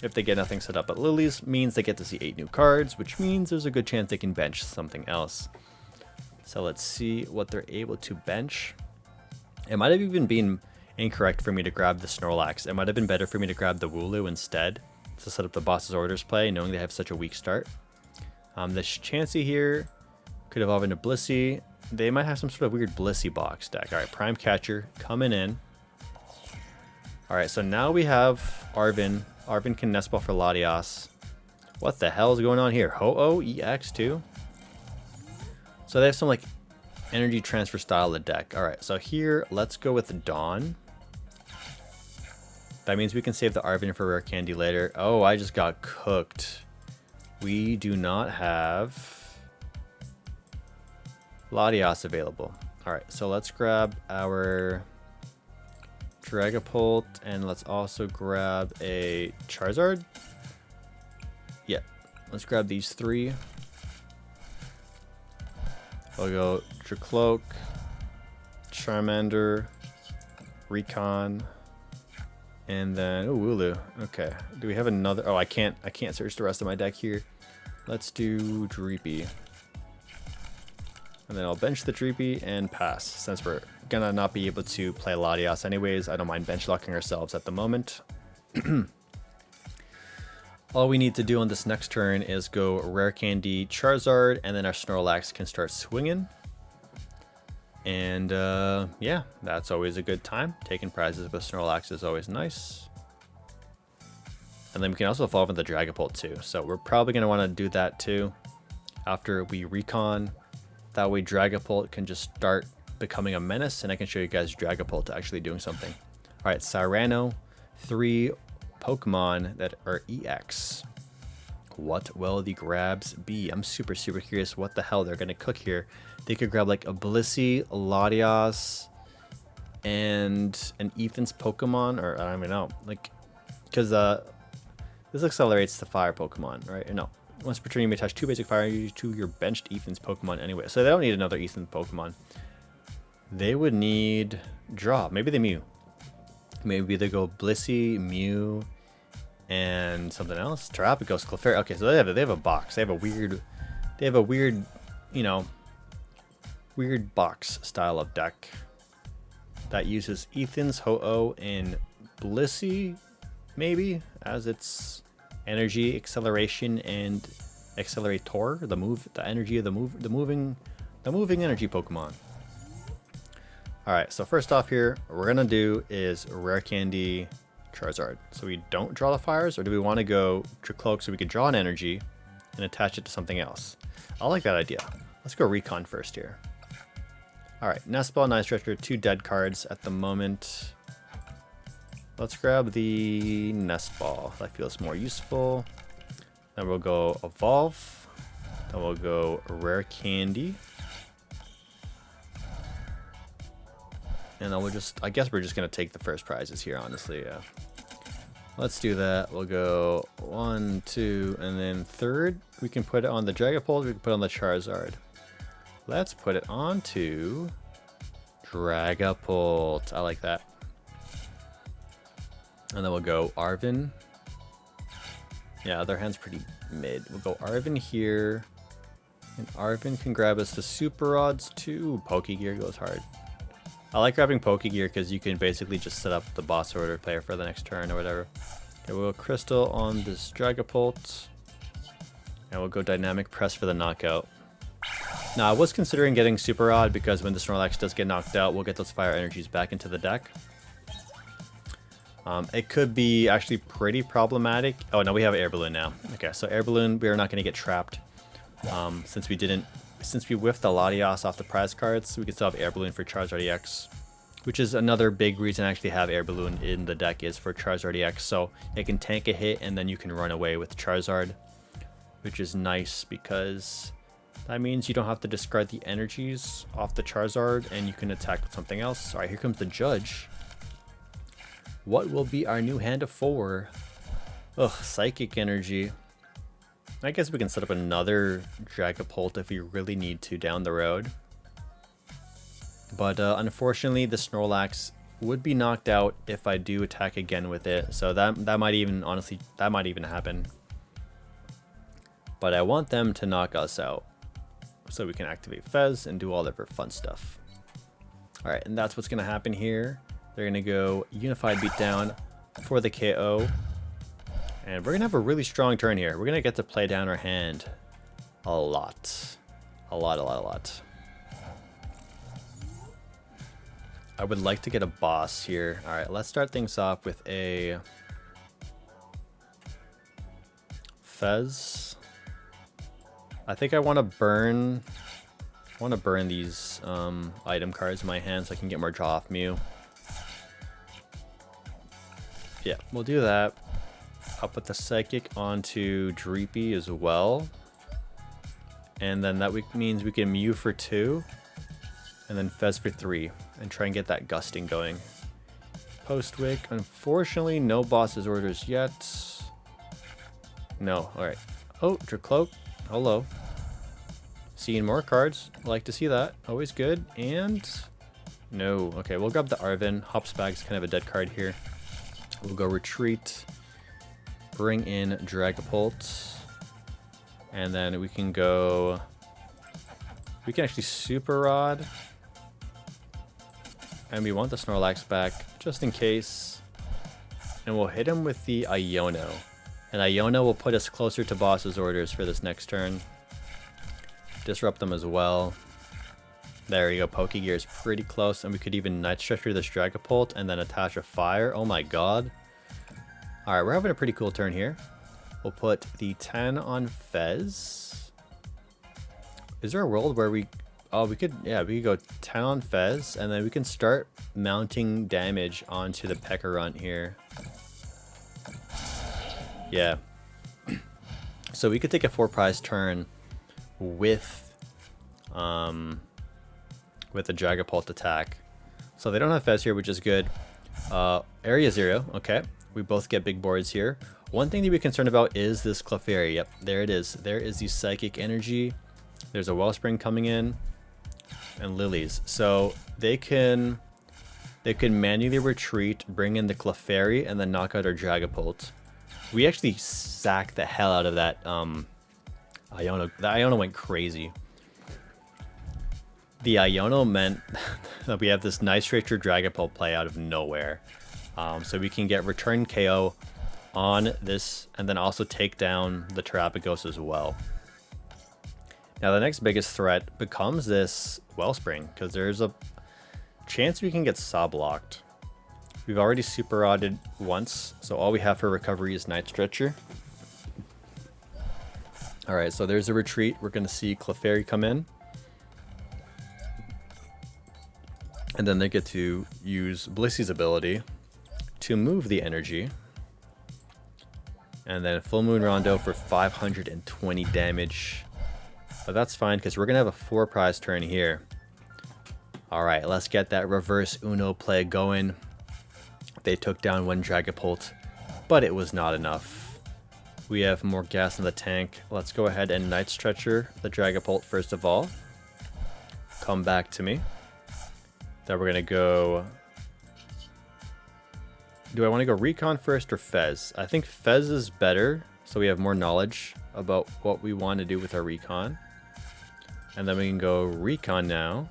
if they get nothing set up. But Lilies means they get to see 8 new cards, which means there's a good chance they can bench something else. So let's see what they're able to bench. It might have even been incorrect for me to grab the Snorlax. It might have been better for me to grab the Wooloo instead to set up the boss's orders play, knowing they have such a weak start. This Chansey here could evolve into Blissey. They might have some sort of weird Blissey box deck. All right, Prime Catcher coming in. All right, so now we have Arven. Arven can Nest Ball for Latias. What the hell is going on here? Ho-Oh EX too? So they have some like energy transfer style of deck. All right, so here, let's go with Dawn. That means we can save the Arven for Rare Candy later. Oh, I just got cooked. We do not have Latias available. All right, so let's grab our Dragapult, and let's also grab a Charizard. Yeah, let's grab these 3. We'll go Drakloak, Charmander, Recon, and then Wooloo. Okay, do we have another? Oh, I can't search the rest of my deck here. Let's do Dreepy, and then I'll bench the Dreepy and pass since we're gonna not be able to play Latias anyways. I don't mind bench locking ourselves at the moment. All we need to do on this next turn is go Rare Candy Charizard, and then our Snorlax can start swinging. And yeah, that's always a good time. Taking prizes with Snorlax is always nice. And then we can also evolve into Dragapult too. So we're probably going to want to do that too after we recon. That way Dragapult can just start becoming a menace, and I can show you guys Dragapult actually doing something. All right, Cyrano, 3 Pokemon that are EX. What will the grabs be? I'm super curious what the hell they're gonna cook here. They could grab like a Blissey, Latias, and an Ethan's Pokemon, or I don't even know, like, because this accelerates the fire Pokemon, right? No, Once per turn, you may attach 2 basic fire energy to your benched Ethan's Pokemon anyway. So they don't need another Ethan Pokemon. They would need draw. Maybe the Mew. Maybe they go Blissey, Mew, and something else. Terrapagos, Clefairy. Okay, so they have a box. They have a weird, you know, weird box style of deck that uses Ethan's, Ho-Oh, and Blissey, maybe, as its energy, acceleration, and accelerator. The energy of the moving energy Pokemon. All right, so first off here, what we're gonna do is Rare Candy Charizard. So we don't draw the fires, or do we want to go Drakloak so we can draw an energy and attach it to something else? I like that idea. Let's go Recon first here. All right, Nest Ball, Night Stretcher, 2 dead cards at the moment. Let's grab the Nest Ball. That feels more useful. Then we'll go Evolve. Then we'll go Rare Candy. And then we'll just, I guess we're just going to take the first prizes here, honestly, yeah. Let's do that. We'll go 1, 2, and then third, we can put it on the Dragapult, we can put it on the Charizard. Let's put it onto Dragapult. I like that. And then we'll go Arven. Yeah, their hand's pretty mid. We'll go Arven here. And Arven can grab us the Super Rods too. Pokégear goes hard. I like grabbing Pokégear because you can basically just set up the boss order player for the next turn or whatever. Okay, we'll go Crystal on this Dragapult. And we'll go Dynamic Press for the knockout. Now, I was considering getting Super Rod because when the Snorlax does get knocked out, we'll get those fire energies back into the deck. It could be actually pretty problematic. Oh, no, we have Air Balloon now. Okay, so Air Balloon, we're not going to get trapped. Since we whiffed the Latias off the prize cards, we can still have Air Balloon for Charizard EX. Which is another big reason I actually have Air Balloon in the deck, is for Charizard EX. So it can tank a hit and then you can run away with Charizard. Which is nice because that means you don't have to discard the energies off the Charizard and you can attack with something else. Alright, here comes the Judge. What will be our new hand of 4? Ugh, Psychic Energy. I guess we can set up another Dragapult if we really need to down the road. But unfortunately, the Snorlax would be knocked out if I do attack again with it. So that might even, honestly, that might even happen. But I want them to knock us out so we can activate Fez and do all of our fun stuff. Alright, and that's what's going to happen here. They're going to go Unified Beatdown for the KO. And we're going to have a really strong turn here. We're going to get to play down our hand a lot. A lot. I would like to get a boss here. Alright, let's start things off with a Fez. I think I want to burn these item cards in my hand so I can get more draw off Mew. Yeah, we'll do that. I'll put the Psychic onto Dreepy as well. And then that means we can Mew for 2. And then Fez for 3. And try and get that gusting going. Postwick. Unfortunately, no boss's orders yet. No. Alright. Oh, Drakloak. Hello. Seeing more cards. I like to see that. Always good. And no. Okay, we'll grab the Arven. Hopsbag's kind of a dead card here. We'll go Retreat. Bring in Dragapult. And then we can go... We can actually Super Rod. And we want the Snorlax back just in case. And we'll hit him with the Iono. And Iono will put us closer to boss's orders for this next turn. Disrupt them as well. There you go. Pokégear is pretty close. And we could even Night Stretcher this Dragapult and then attach a fire. Oh my god. Alright, we're having a pretty cool turn here. We'll put the 10 on Fez. Is there a world where we... Oh, we could... Yeah, we could go 10 on Fez. And then we can start mounting damage onto the Pekka here. Yeah. So we could take a 4-prize turn with the Dragapult attack. So they don't have Fez here, which is good. Area 0, okay. We both get big boards here. One thing to be concerned about is this Clefairy. Yep, there it is. There is the Psychic Energy. There's a Wellspring coming in, and Lilies. So they can manually retreat, bring in the Clefairy, and then knock out our Dragapult. We actually sacked the hell out of that Iono. The Iono went crazy. The Iono meant that we have this Night Stretcher Dragapult play out of nowhere. So we can get return KO on this and then also take down the Terapagos as well. Now the next biggest threat becomes this Wellspring, because there's a chance we can get Sob locked. We've already super rodded once, so all we have for recovery is Night Stretcher. Alright, so there's a retreat. We're going to see Clefairy come in. And then they get to use Blissey's ability to move the energy. And then Full Moon Rondo for 520 damage. But that's fine, because we're going to have a 4 prize turn here. Alright, let's get that reverse Uno play going. They took down one Dragapult, but it was not enough. We have more gas in the tank. Let's go ahead and Night Stretcher the Dragapult first of all. Come back to me. Then we're going to go... Do I want to go Recon first or Fez? I think Fez is better, so we have more knowledge about what we want to do with our Recon. And then we can go Recon now.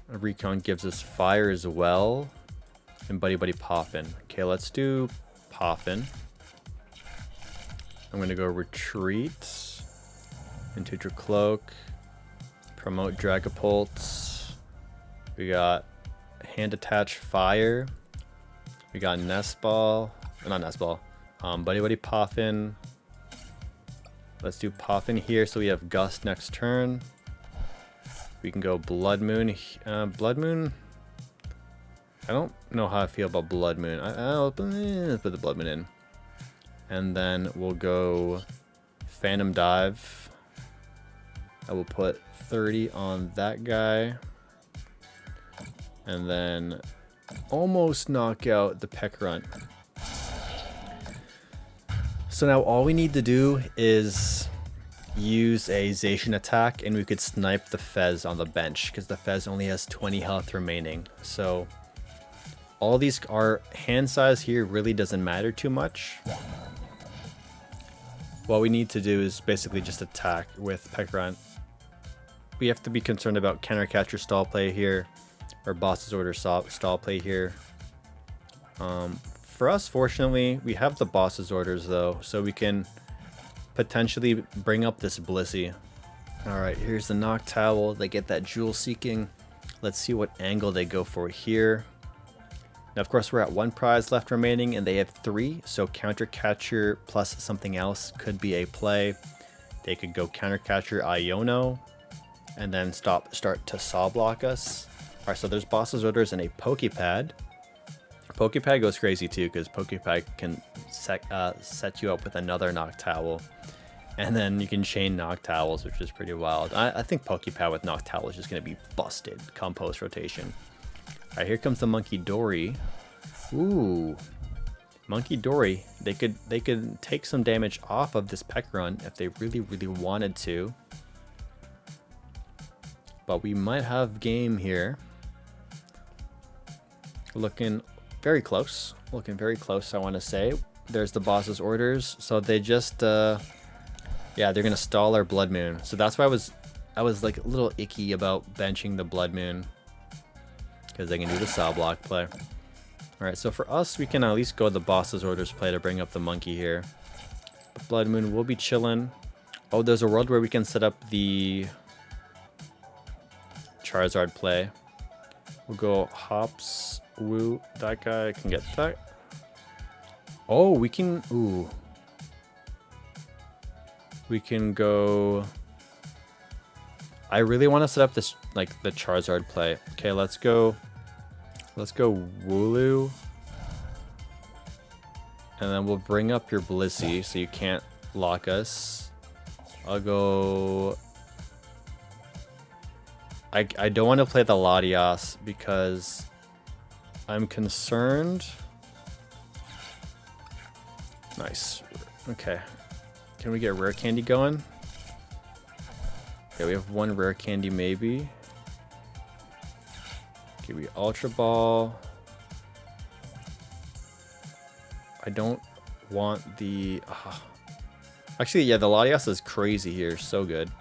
Recon gives us Fire as well. And Buddy-Buddy Poffin. Okay, let's do Poffin. I'm going to go Retreat into Drakloak. Promote Dragapult. We got Hand Attach Fire. We got Nest Ball. Not Nest Ball. Buddy-Buddy Poffin. Let's do Poffin here so we have Gust next turn. We can go Bloodmoon. Bloodmoon... I don't know how I feel about Bloodmoon. I'll put the Bloodmoon in. And then we'll go Phantom Dive. I will put 30 on that guy. And then almost knock out the Peckrunt. So now all we need to do is use a Zacian attack and we could snipe the Fez on the bench, because the Fez only has 20 health remaining. So all these, our hand size here really doesn't matter too much. What we need to do is basically just attack with Peckrunt. We have to be concerned about counter catcher stall play here, or boss's order stall play here. For us, fortunately, we have the boss's orders though, so we can potentially bring up this Blissey. Alright, here's the Noctowl. They get that Jewel Seeking. Let's see what angle they go for here. Now, of course, we're at 1 prize left remaining, and they have 3, so Counter Catcher plus something else could be a play. They could go Counter Catcher Iono, and then start to Saw Block us. Alright, so there's boss's orders and a Pokepad. Pokepad goes crazy too, because Pokepad can set you up with another Noctowl. And then you can chain Noctowls, which is pretty wild. I think Pokepad with Noctowl is just going to be busted come post rotation. Alright, here comes the Monkey Dory. Ooh. Monkey Dory. They could take some damage off of this Peckrunt if they really, really wanted to. But we might have game here. Looking very close. Looking very close, I want to say. There's the boss's orders. So they just... yeah, they're going to stall our Bloodmoon. So that's why I was like a little icky about benching the Bloodmoon, because they can do the Saw Block play. Alright, so for us, we can at least go the boss's orders play to bring up the monkey here. But Bloodmoon will be chilling. Oh, there's a world where we can set up the Charizard play. We'll go Hops, Woo. That guy can get that. Oh, we can... Ooh. We can go... I really want to set up this, like, the Charizard play. Okay, let's go Wooloo. And then we'll bring up your Blissey so you can't lock us. I'll go... I don't want to play the Latias because I'm concerned Nice. Okay. Can we get Rare Candy going? Yeah, we have one Rare Candy maybe. Okay, we Ultra Ball. I don't want the... Actually, yeah, the Latias is crazy here. So good.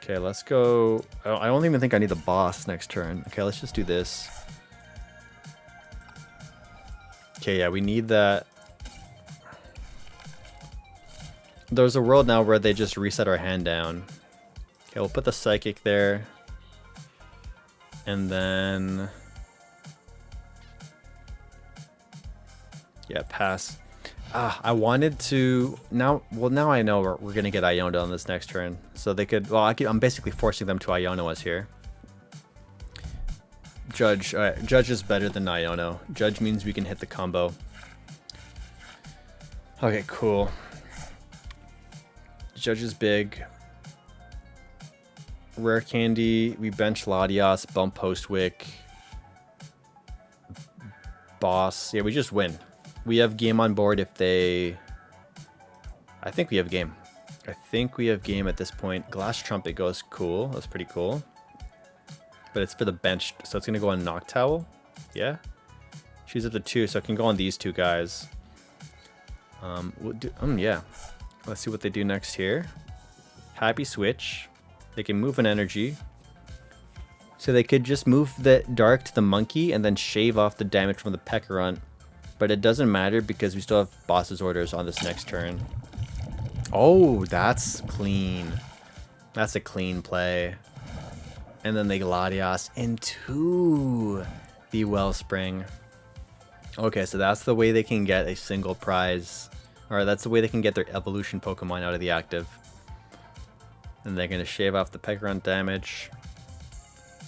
Okay, let's go... I don't even think I need the boss next turn. Okay, let's just do this. Okay, yeah, we need that. There's a world now where they just reset our hand down. Okay, we'll put the Psychic there. And then... yeah, pass. I wanted to... Now I know we're going to get Iono on this next turn. So they could... Well, I'm basically forcing them to Iono us here. Judge. Alright, Judge is better than Iono. Judge means we can hit the combo. Okay, cool. Judge is big. Rare Candy. We bench Latias, bump Postwick. Boss. Yeah, we just win. We have game on board if they... I think we have game. I think we have game at this point. Glass Trumpet goes cool. That's pretty cool. But it's for the bench, so it's going to go on Noctowl. Yeah? She's up to 2, so it can go on these 2 guys. Yeah. Let's see what they do next here. Happy Switch. They can move an energy. So they could just move the Dark to the Monkey and then shave off the damage from the Pekarunt. But it doesn't matter because we still have boss's orders on this next turn. Oh, that's clean. That's a clean play. And then they Latias into the Wellspring. Okay, so that's the way they can get a single prize. Or that's the way they can get their evolution Pokemon out of the active. And they're going to shave off the Pekarunt damage.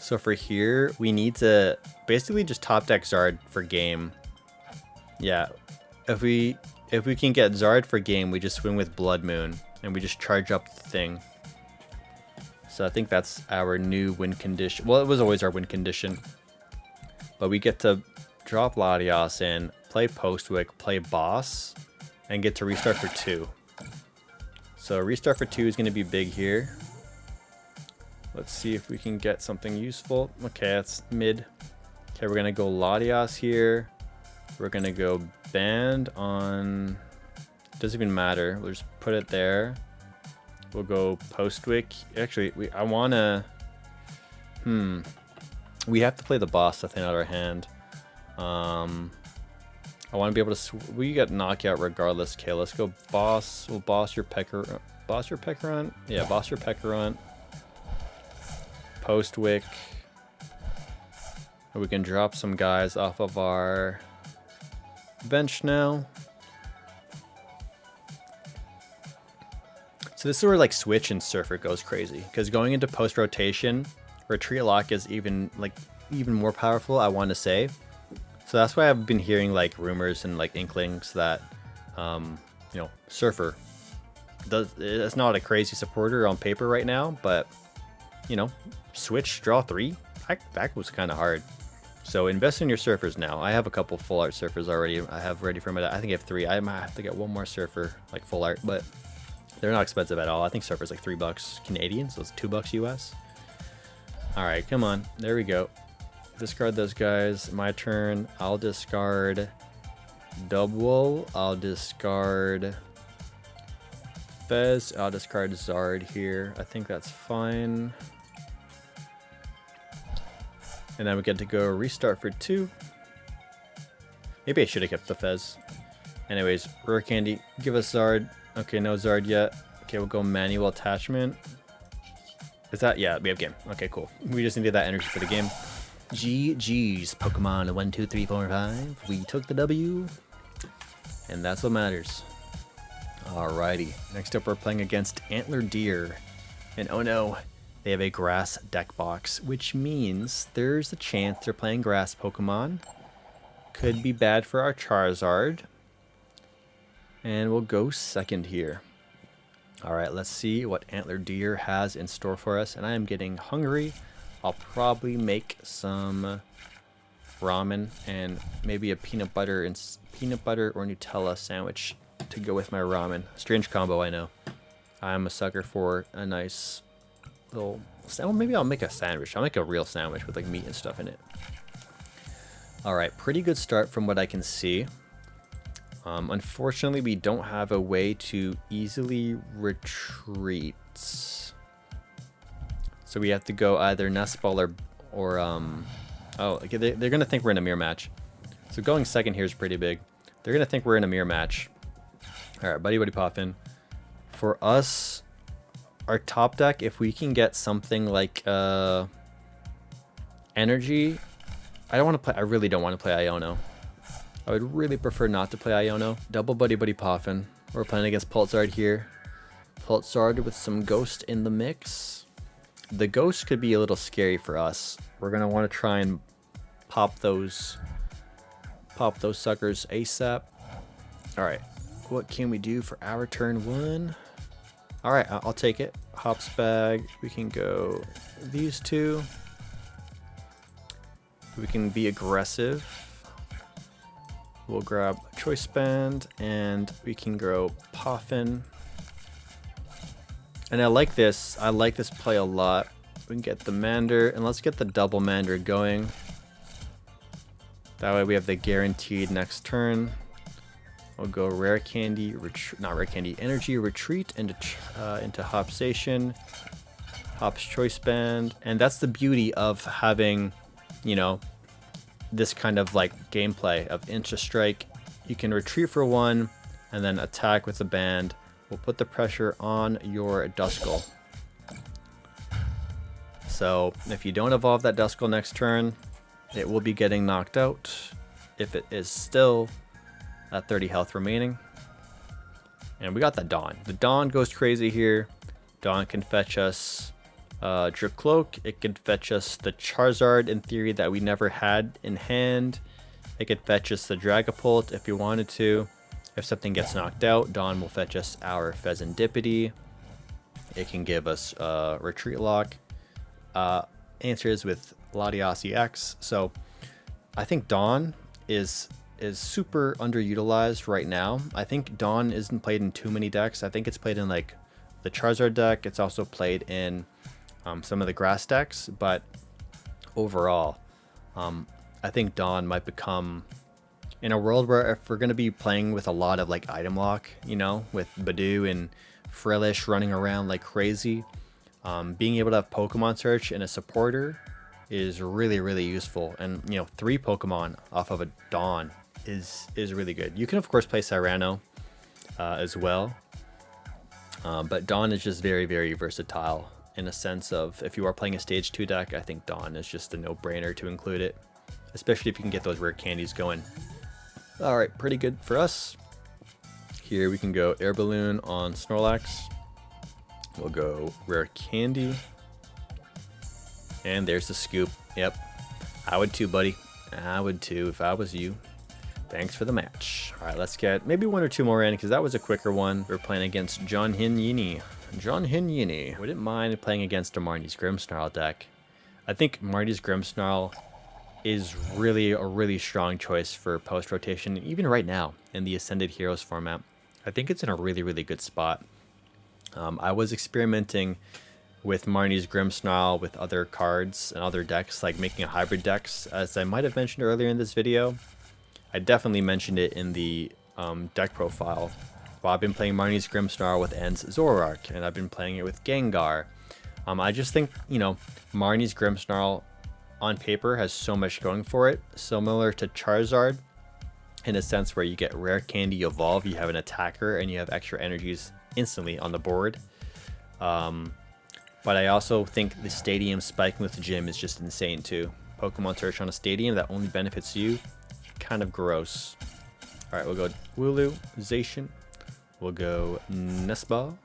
So for here, we need to basically just top deck Zard for game. Yeah, if we can get Zard for game, we just swing with Bloodmoon and we just charge up the thing. So I think that's our new win condition. Well, it was always our win condition, but we get to drop Latias in, play Postwick, play boss, and get to restart for 2. So restart for 2 is going to be big here. Let's see if we can get something useful. Okay, that's mid. Okay, we're going to go Latias here. We're going to go Band on... Doesn't even matter. We'll just put it there. We'll go Postwick. Actually, I want to... We have to play the boss to thin out our hand. I want to be able to... We get knockout regardless. Okay, let's go boss. We'll boss your Pekarunt. Boss your Pekarunt? Yeah, boss your Pekarunt. Postwick. We can drop some guys off of our bench now. So this is where like Switch and Surfer goes crazy, because going into post rotation, Retreat Lock is even more powerful, I want to say. So that's why I've been hearing like rumors and like inklings that Surfer it's not a crazy supporter on paper right now, but Switch draw 3, that was kind of hard. So invest in your Surfers now. I have a couple full art Surfers already. I have ready for my... I think I have 3. I might have to get one more Surfer, like full art, but they're not expensive at all. I think Surfer's like $3 Canadian, so it's $2 US. All right, come on. There we go. Discard those guys. My turn. I'll discard Dubwool. I'll discard Fez. I'll discard Zard here. I think that's fine. And then we get to go restart for 2. Maybe I should have kept the Fez. Anyways, Rare Candy, give us Zard. Okay, no Zard yet. Okay, we'll go manual attachment. Is that? Yeah, we have game. Okay, cool. We just needed that energy for the game. GG's, Pokemon 1, 2, 3, 4, 5. We took the W. And that's what matters. Alrighty. Next up, we're playing against Antler Deer. And oh no, they have a grass deck box, which means there's a chance they're playing grass Pokemon. Could be bad for our Charizard. And we'll go second here. Alright, let's see what Antler Deer has in store for us. And I am getting hungry. I'll probably make some ramen and maybe a peanut butter or Nutella sandwich to go with my ramen. Strange combo, I know. I'm a sucker for a nice little sandwich. Maybe I'll make a sandwich. I'll make a real sandwich with like meat and stuff in it. All right, pretty good start from what I can see. Unfortunately, we don't have a way to easily retreat. So we have to go either Nest Ball or oh, okay, they're going to think we're in a mirror match. So going second here is pretty big. They're going to think we're in a mirror match. All right, Buddy-Buddy Poffin. For us, our top deck, if we can get something like Energy, I really don't want to play Iono. I would really prefer not to play Iono. Double Buddy-Buddy Poffin. We're playing against PultZard here. PultZard with some Ghost in the mix. The Ghost could be a little scary for us. We're gonna want to try and pop those suckers ASAP. All right, what can we do for our turn one? All right, I'll take it. Hops bag. We can go these two. We can be aggressive. We'll grab Choice Band and we can grow Poffin. And I like this play a lot. We can get the Mander, and let's get the double Mander going. That way we have the guaranteed next turn. We'll go Rare Candy, Energy Retreat into Hops Zacian, Hops Choice Band. And that's the beauty of having, you know, this kind of like gameplay of Insta Strike. You can retreat for one and then attack with the band. We'll put the pressure on your Duskull. So if you don't evolve that Duskull next turn, it will be getting knocked out if it is still at 30 health remaining. And we got the Dawn. The Dawn goes crazy here. Dawn can fetch us Drakloak. It could fetch us the Charizard in theory that we never had in hand. It could fetch us the Dragapult if you wanted to. If something gets knocked out, Dawn will fetch us our Fezandipiti. It can give us Retreat Lock. Answers with Latias EX. So I think Dawn is super underutilized right now. I think Dawn isn't played in too many decks. I think it's played in like the Charizard deck. It's also played in some of the grass decks. But overall, I think Dawn might become, in a world where if we're going to be playing with a lot of like item lock, you know, with Badoo and Frillish running around like crazy, being able to have Pokemon search and a supporter is really, really useful. And, you know, 3 Pokemon off of a Dawn is really good. You can, of course, play Cyrano as well. But Dawn is just very, very versatile in a sense of if you are playing a stage 2 deck, I think Dawn is just a no-brainer to include it, especially if you can get those rare candies going. All right, pretty good for us. Here we can go Air Balloon on Snorlax. We'll go Rare Candy. And there's the scoop. Yep. I would too, buddy. I would too if I was you. Thanks for the match. All right, let's get maybe 1 or 2 more in because that was a quicker one. We're playing against John Hinyini. Wouldn't mind playing against a Marnie's Grimmsnarl deck. I think Marnie's Grimmsnarl is really a really strong choice for post rotation, even right now in the Ascended Heroes format. I think it's in a really, really good spot. I was experimenting with Marnie's Grimmsnarl with other cards and other decks, like making a hybrid decks, as I might have mentioned earlier in this video. I definitely mentioned it in the deck profile. Well, I've been playing Marnie's Grimmsnarl with En's Zoroark, and I've been playing it with Gengar. I just think, you know, Marnie's Grimmsnarl on paper has so much going for it, similar to Charizard in a sense where you get Rare Candy Evolve, you have an attacker, and you have extra energies instantly on the board. But I also think the stadium spiking with the gym is just insane too. Pokemon search on a stadium that only benefits you, kind of gross. All right, we'll go Wooloo, Zacian. We'll go Nest Ball.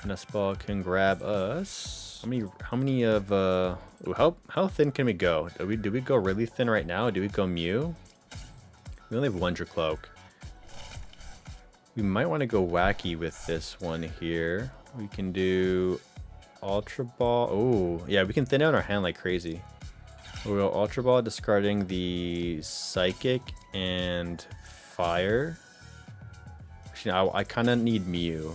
Nest Ball can grab us. How many of how thin can we go? Do we go really thin right now? Do we go Mew? We only have 1 Drakloak. We might want to go wacky with this one here. We can do Ultra Ball. Oh, yeah, we can thin out our hand like crazy. We'll go Ultra Ball, discarding the Psychic and Fire. Actually, I kind of need Mew.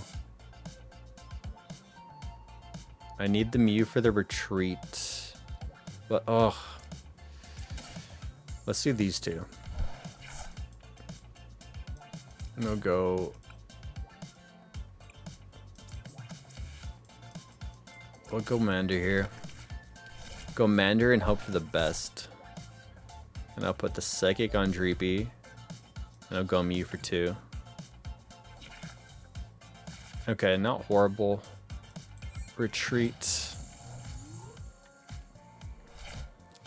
I need the Mew for the retreat. But, oh. Let's do these two. And we'll go... We'll go Mander here. Go Mander and hope for the best. And I'll put the Psychic on Dreepy. And I'll go Mew for 2. Okay, not horrible. Retreat.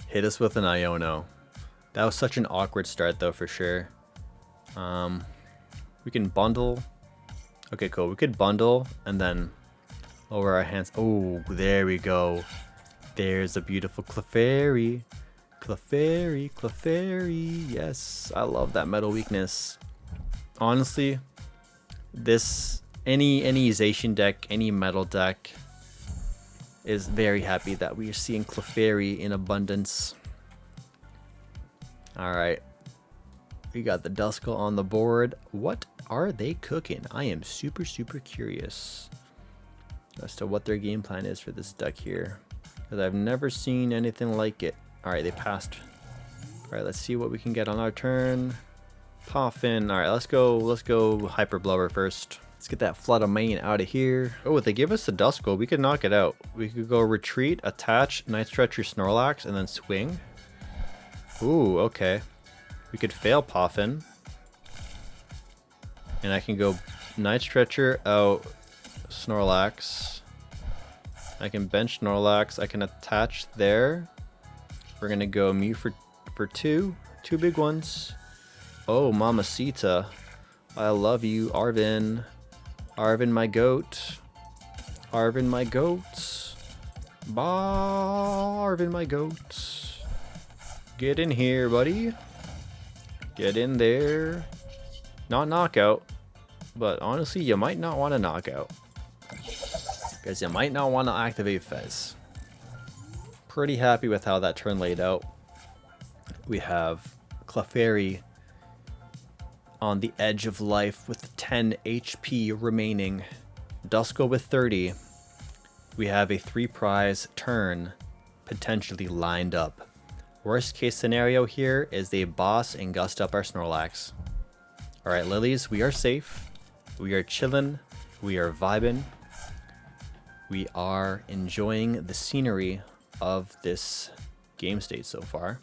Hit us with an Iono. That was such an awkward start though, for sure. We can bundle. Okay, cool. We could bundle and then lower our hands. Oh, there we go. There's a beautiful Clefairy. Clefairy, Clefairy. Yes, I love that metal weakness. Honestly, this any Zacian deck, any metal deck is very happy that we are seeing Clefairy in abundance. Alright. We got the Duskull on the board. What are they cooking? I am super curious as to what their game plan is for this deck here, because I've never seen anything like it. Alright, they passed. Alright, let's see what we can get on our turn. Poffin. Alright, let's go Hyper Blower first. Let's get that Flood of Mane out of here. Oh, if they give us the Duskull, we could knock it out. We could go Retreat, attach Night Stretcher Snorlax, and then swing. Ooh, okay. We could fail Poffin. And I can go Night Stretcher out Snorlax. I can bench Snorlax. I can attach there. We're gonna go Mew for 2 big ones. Oh, Mamacita. I love you, Arven. Arven, my goat. Arven, my goat. Arven, my goat. Get in here, buddy. Get in there. Not knockout, but honestly, you might not want to knockout, because you might not want to activate Fez. Pretty happy with how that turn laid out. We have Clefairy on the edge of life with 10 HP remaining. Duskull with 30. We have a 3-prize turn potentially lined up. Worst case scenario here is they boss and gust up our Snorlax. Alright, Lilies, we are safe. We are chillin'. We are vibing. We are enjoying the scenery of this game state so far.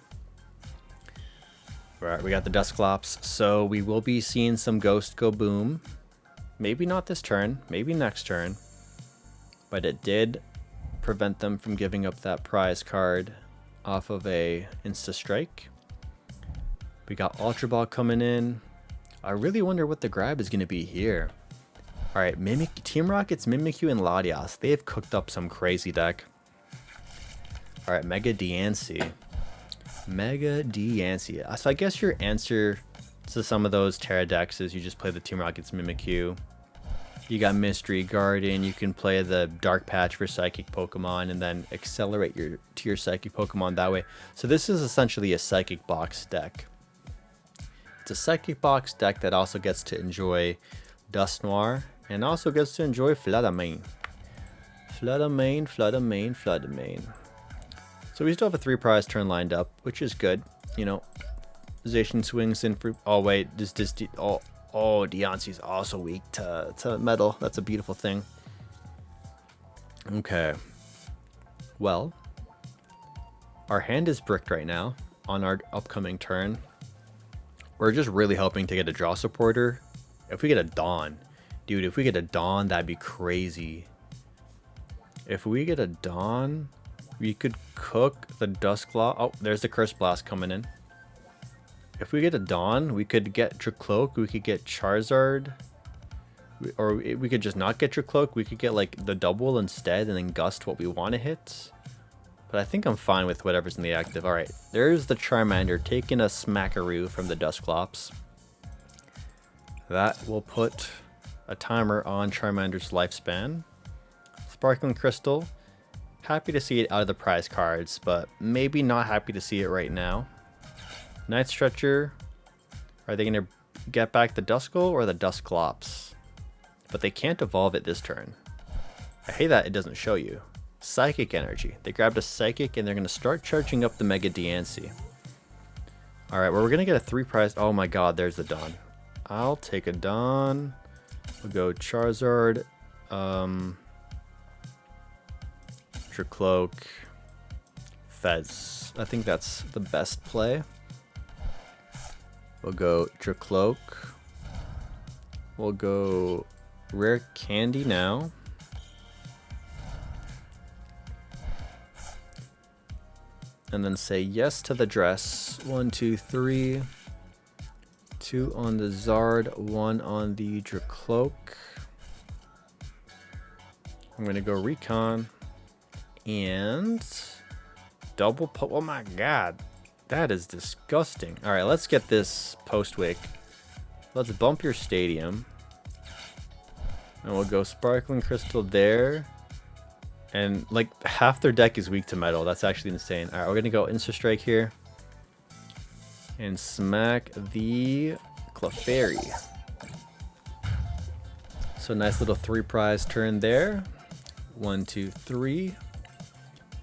Alright, we got the Dusclops, so we will be seeing some Ghost go boom. Maybe not this turn, maybe next turn. But it did prevent them from giving up that prize card off of a Insta Strike. We got Ultra Ball coming in. I really wonder what the grab is going to be here. Alright, Team Rocket's Mimikyu and Latias. They have cooked up some crazy deck. Alright, Mega Diancie. Mega Diancie. So I guess your answer to some of those Terra decks is you just play the Team Rocket's Mimikyu. You got Mystery Garden, you can play the Dark Patch for Psychic Pokemon and then accelerate to your Psychic Pokemon that way. So this is essentially a Psychic Box deck. It's a Psychic Box deck that also gets to enjoy Dusknoir and also gets to enjoy Flood of Mane. Flood of Mane, Flood of Mane, Flood of Mane. So we still have a 3-prize turn lined up, which is good. You know, Zacian swings in for... Oh, wait. Oh, Diancie's also weak to metal. That's a beautiful thing. Okay. Well, our hand is bricked right now on our upcoming turn. We're just really hoping to get a draw supporter. If we get a Dawn, dude, if we get a Dawn, that'd be crazy. If we get a Dawn, we could cook the Duskclaw. Oh, there's the Curse Blast coming in. If we get a Dawn, we could get Drakloak, we could get Charizard, or we could just not get Drakloak. We could get like the Dubwool instead and then gust what we want to hit. But I think I'm fine with whatever's in the active. Alright, there's the Charmander taking a smackaroo from the Dusclops. That will put a timer on Charmander's lifespan. Sparkling Crystal. Happy to see it out of the prize cards, but maybe not happy to see it right now. Night Stretcher. Are they going to get back the Duskull or the Dusclops? But they can't evolve it this turn. I hate that it doesn't show you. Psychic Energy. They grabbed a Psychic and they're going to start charging up the Mega Diancie. Alright, well, we're going to get a 3 prize. Oh my god, there's the Dawn. I'll take a Dawn. We'll go Charizard. Drakloak. Fez. I think that's the best play. We'll go Drakloak. We'll go Rare Candy now. And then say yes to the dress. 1, 2, 3. 2 on the Zard, 1 on the Drakloak. I'm gonna go Recon. And double oh my god. That is disgusting. Alright, let's get this Postwick. Let's bump your stadium. And we'll go Sparkling Crystal there. And like half their deck is weak to metal. That's actually insane. Alright, we're gonna go Insta Strike here. And smack the Clefairy. So nice little 3 prize turn there. 1, 2, 3.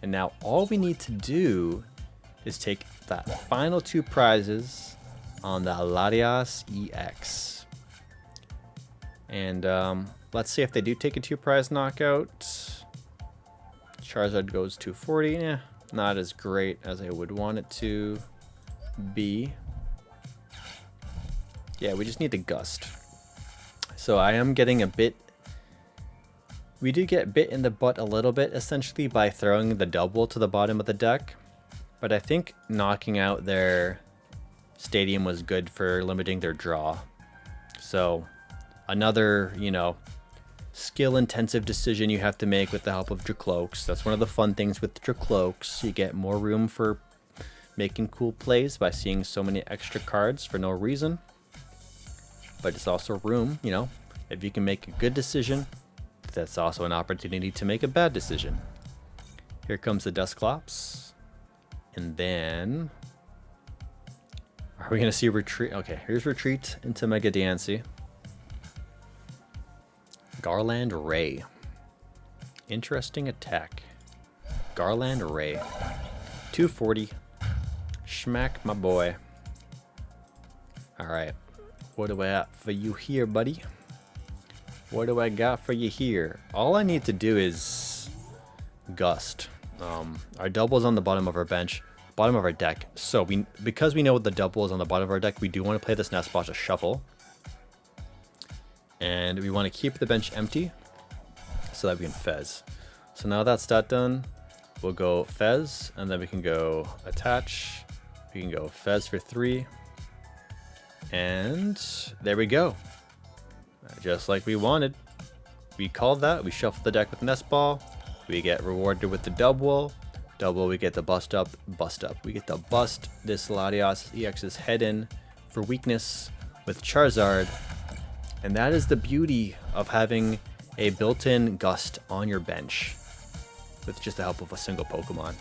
And now all we need to do is take that final 2 prizes on the Latias EX. And let's see if they do take a 2 prize knockout. Charizard goes 240. Yeah, not as great as I would want it to be. Yeah, we just need to Gust. So I am getting a bit. We did get bit in the butt a little bit, essentially, by throwing the Dubwool to the bottom of the deck. But I think knocking out their stadium was good for limiting their draw. So another, you know, skill-intensive decision you have to make with the help of Drakloaks. That's one of the fun things with Drakloaks. You get more room for making cool plays by seeing so many extra cards for no reason. But it's also room, you know, if you can make a good decision, that's also an opportunity to make a bad decision. Here comes the Dusclops. And then are we going to see Retreat? Okay, here's Retreat into Mega Diancie. Garland Ray. Interesting attack. Garland Ray. 240. Schmack, my boy. Alright. What do I got for you here, buddy? What do I got for you here? All I need to do is Gust. Our double is on the bottom of our bench, bottom of our deck. So because we know what the double is on the bottom of our deck, we do want to play this Nest Ball to shuffle. And we want to keep the bench empty so that we can Fez. So now that's that done, we'll go Fez, and then we can go Attach. We can go Fez for 3. And there we go. Just like we wanted. We called that. We shuffled the deck with Nest Ball. We get rewarded with the Dubwool. Dubwool, we get the Bust Up. We get the Bust this Latias EX's head in for weakness with Charizard. And that is the beauty of having a built-in Gust on your bench with just the help of a single Pokemon.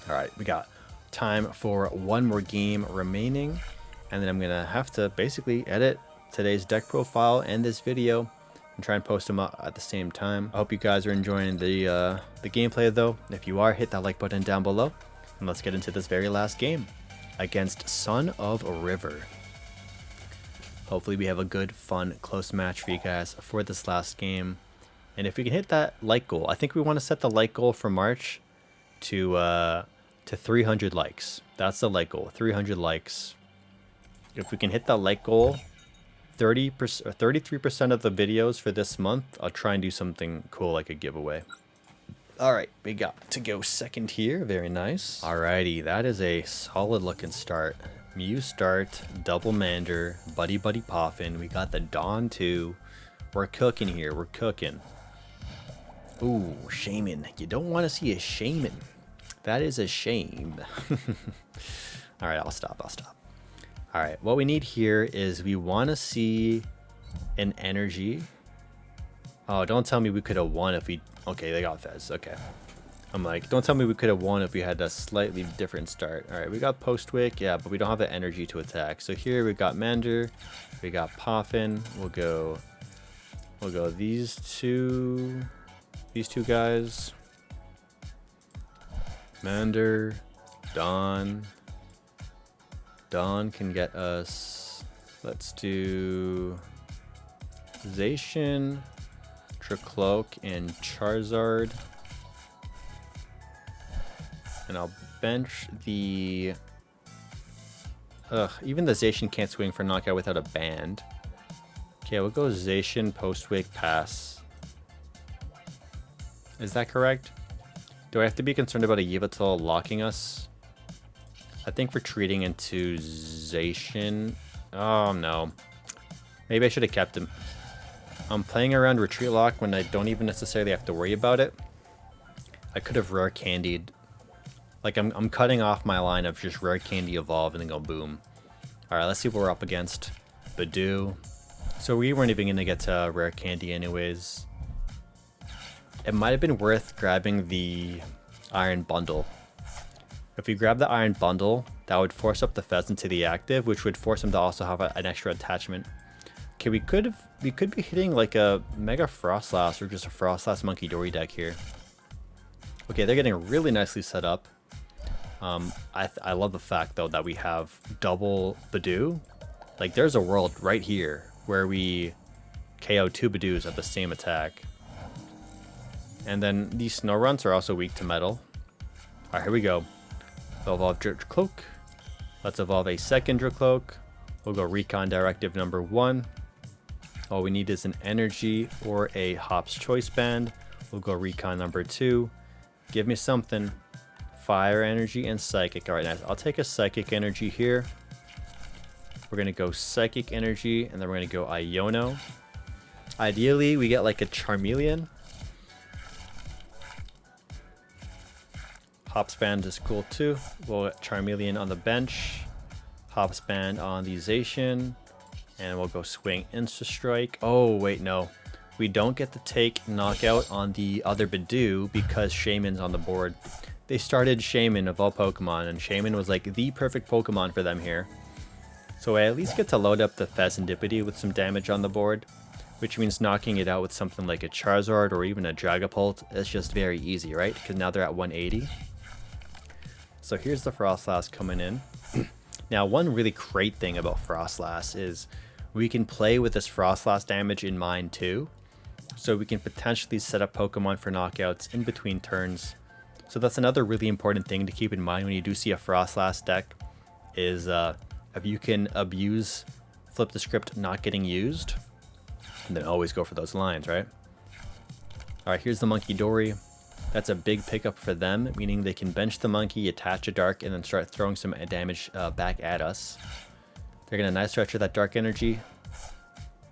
Alright, we got time for one more game remaining. And then I'm going to have to basically edit today's deck profile and this video and try and post them up at the same time. I hope you guys are enjoying the gameplay though. If you are, hit that like button down below. And let's get into this very last game against Son of River. Hopefully we have a good, fun, close match for you guys for this last game. And if we can hit that like goal, I think we want to set the like goal for March to 300 likes. That's the like goal, 300 likes. If we can hit that like goal, 30% or 33% of the videos for this month, I'll try and do something cool like a giveaway. Alright, we got to go second here. Very nice. Alrighty, that is a solid looking start. Mew start, Double Mander, Buddy-Buddy Poffin. We got the Dawn too. We're cooking here. We're cooking. Ooh, Shaman. You don't want to see a Shaman. That is a shame. Alright, I'll stop. Alright, what we need here is we want to see an energy. Oh, don't tell me we could have won if we... Okay, they got Fez. Okay. I'm like, don't tell me we could have won if we had a slightly different start. All right, we got Postwick, yeah, but we don't have the energy to attack. So here we got Mander, we got Poffin. We'll go these two guys. Mander, Dawn. Dawn can get us. Let's do Zacian, Drakloak, and Charizard. And I'll bench the... even the Zacian can't swing for knockout without a band. Okay, we'll go Zacian, Postwick, pass. Is that correct? Do I have to be concerned about a Yveltal locking us? I think retreating into Zacian. Oh no. Maybe I should have kept him. I'm playing around retreat lock when I don't even necessarily have to worry about it. I could have rare candied. Like I'm cutting off my line of just rare candy evolve and then go boom. Alright, let's see what we're up against. Badoo. So we weren't even gonna get to rare candy anyways. It might have been worth grabbing the iron bundle. If we grab the iron bundle, that would force up the Fezand to the active, which would force him to also have an extra attachment. Okay, we could be hitting like a Mega Frostlass or just a Frostlass Monkey Dory deck here. Okay, they're getting really nicely set up. I love the fact though that we have double Badoo. Like there's a world right here where we KO 2 Badoos at the same attack. And then these Snorruns are also weak to metal. Alright, here we go. We'll evolve Drakloak. Let's evolve a second Drakloak. We'll go Recon Directive number 1. All we need is an energy or a Hop's Choice Band. We'll go Recon number 2. Give me something. Fire Energy and Psychic. Alright, nice. I'll take a Psychic Energy here. We're going to go Psychic Energy, and then we're going to go Iono. Ideally, we get like a Charmeleon. Hop's Band is cool too. We'll get Charmeleon on the bench. Hop's Band on the Zacian. And we'll go swing Insta Strike. Oh, wait, no. We don't get to take knockout on the other Badoo because Shaman's on the board. They started Shaman of all Pokemon, and Shaman was like the perfect Pokemon for them here. So I at least get to load up the Fezandipiti with some damage on the board, which means knocking it out with something like a Charizard or even a Dragapult is just very easy, right? Because now they're at 180. So here's the Frostlass coming in. Now, one really great thing about Frostlass is we can play with this Frostlass damage in mind too. So we can potentially set up Pokemon for knockouts in between turns. So that's another really important thing to keep in mind when you do see a Frostlass deck is if you can abuse Flip the Script not getting used, and then always go for those lines, right? Alright, here's the Monkey Dory. That's a big pickup for them, meaning they can bench the monkey, attach a dark, and then start throwing some damage back at us. They're going to Night Stretcher that dark energy,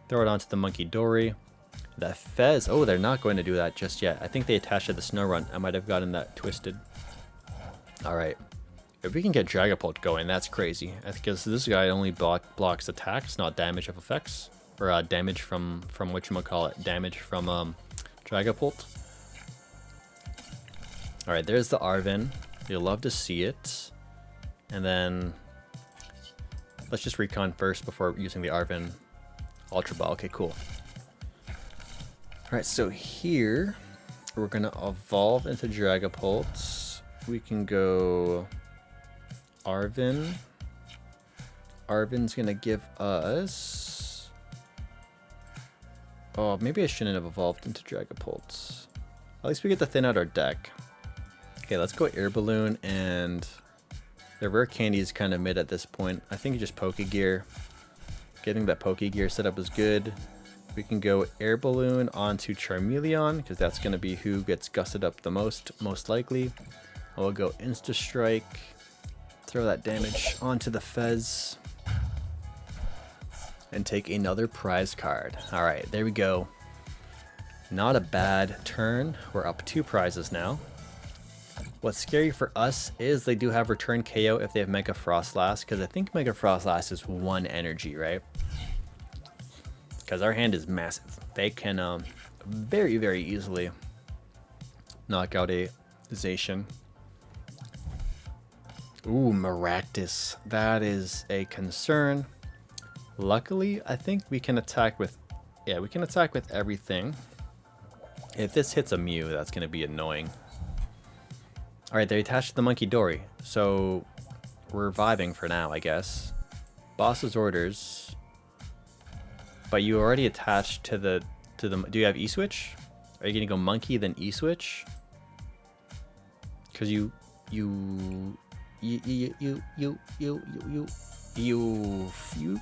throw it onto the Monkey Dory. That Fez, oh, they're not going to do that just yet. I think they attached to the Snorrun. I might have gotten that twisted. Alright. If we can get Dragapult going, that's crazy. Because this guy only blocks attacks, not damage of effects. Or damage from whatchamacallit, damage from Dragapult. Alright, there's the Arven. You'll love to see it. And then let's just recon first before using the Arven Ultra Ball. Okay, cool. Alright, so here we're going to evolve into Dragapult. We can go Arven. Arven's going to give us... Oh, maybe I shouldn't have evolved into Dragapult. At least we get to thin out our deck. Okay, let's go Air Balloon, and the rare candy is kind of mid at this point. I think just Pokégear. Getting that Pokégear set up is good. We can go Air Balloon onto Charmeleon, because that's going to be who gets gusted up the most likely. We'll go Insta Strike, throw that damage onto the Fez, and take another prize card. Alright, there we go. Not a bad turn. We're up 2 prizes now. What's scary for us is they do have return KO if they have Mega Frostlass, because I think Mega Frostlass is 1 energy, right? Because our hand is massive. They can very, very easily knock out a Zacian. Ooh, Maractus. That is a concern. Luckily, I think we can attack with... Yeah, we can attack with everything. If this hits a Mew, that's going to be annoying. Alright, they attached to the Monkey Dory. So, we're vibing for now, I guess. Boss's orders. But you already attached to the... Do you have E-Switch? Are you going to go Monkey, then E-Switch? Because you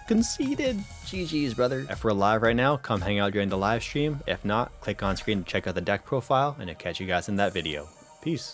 conceded. GG's, brother. If we're live right now, come hang out during the live stream. If not, click on screen to check out the deck profile, and I'll catch you guys in that video. Peace.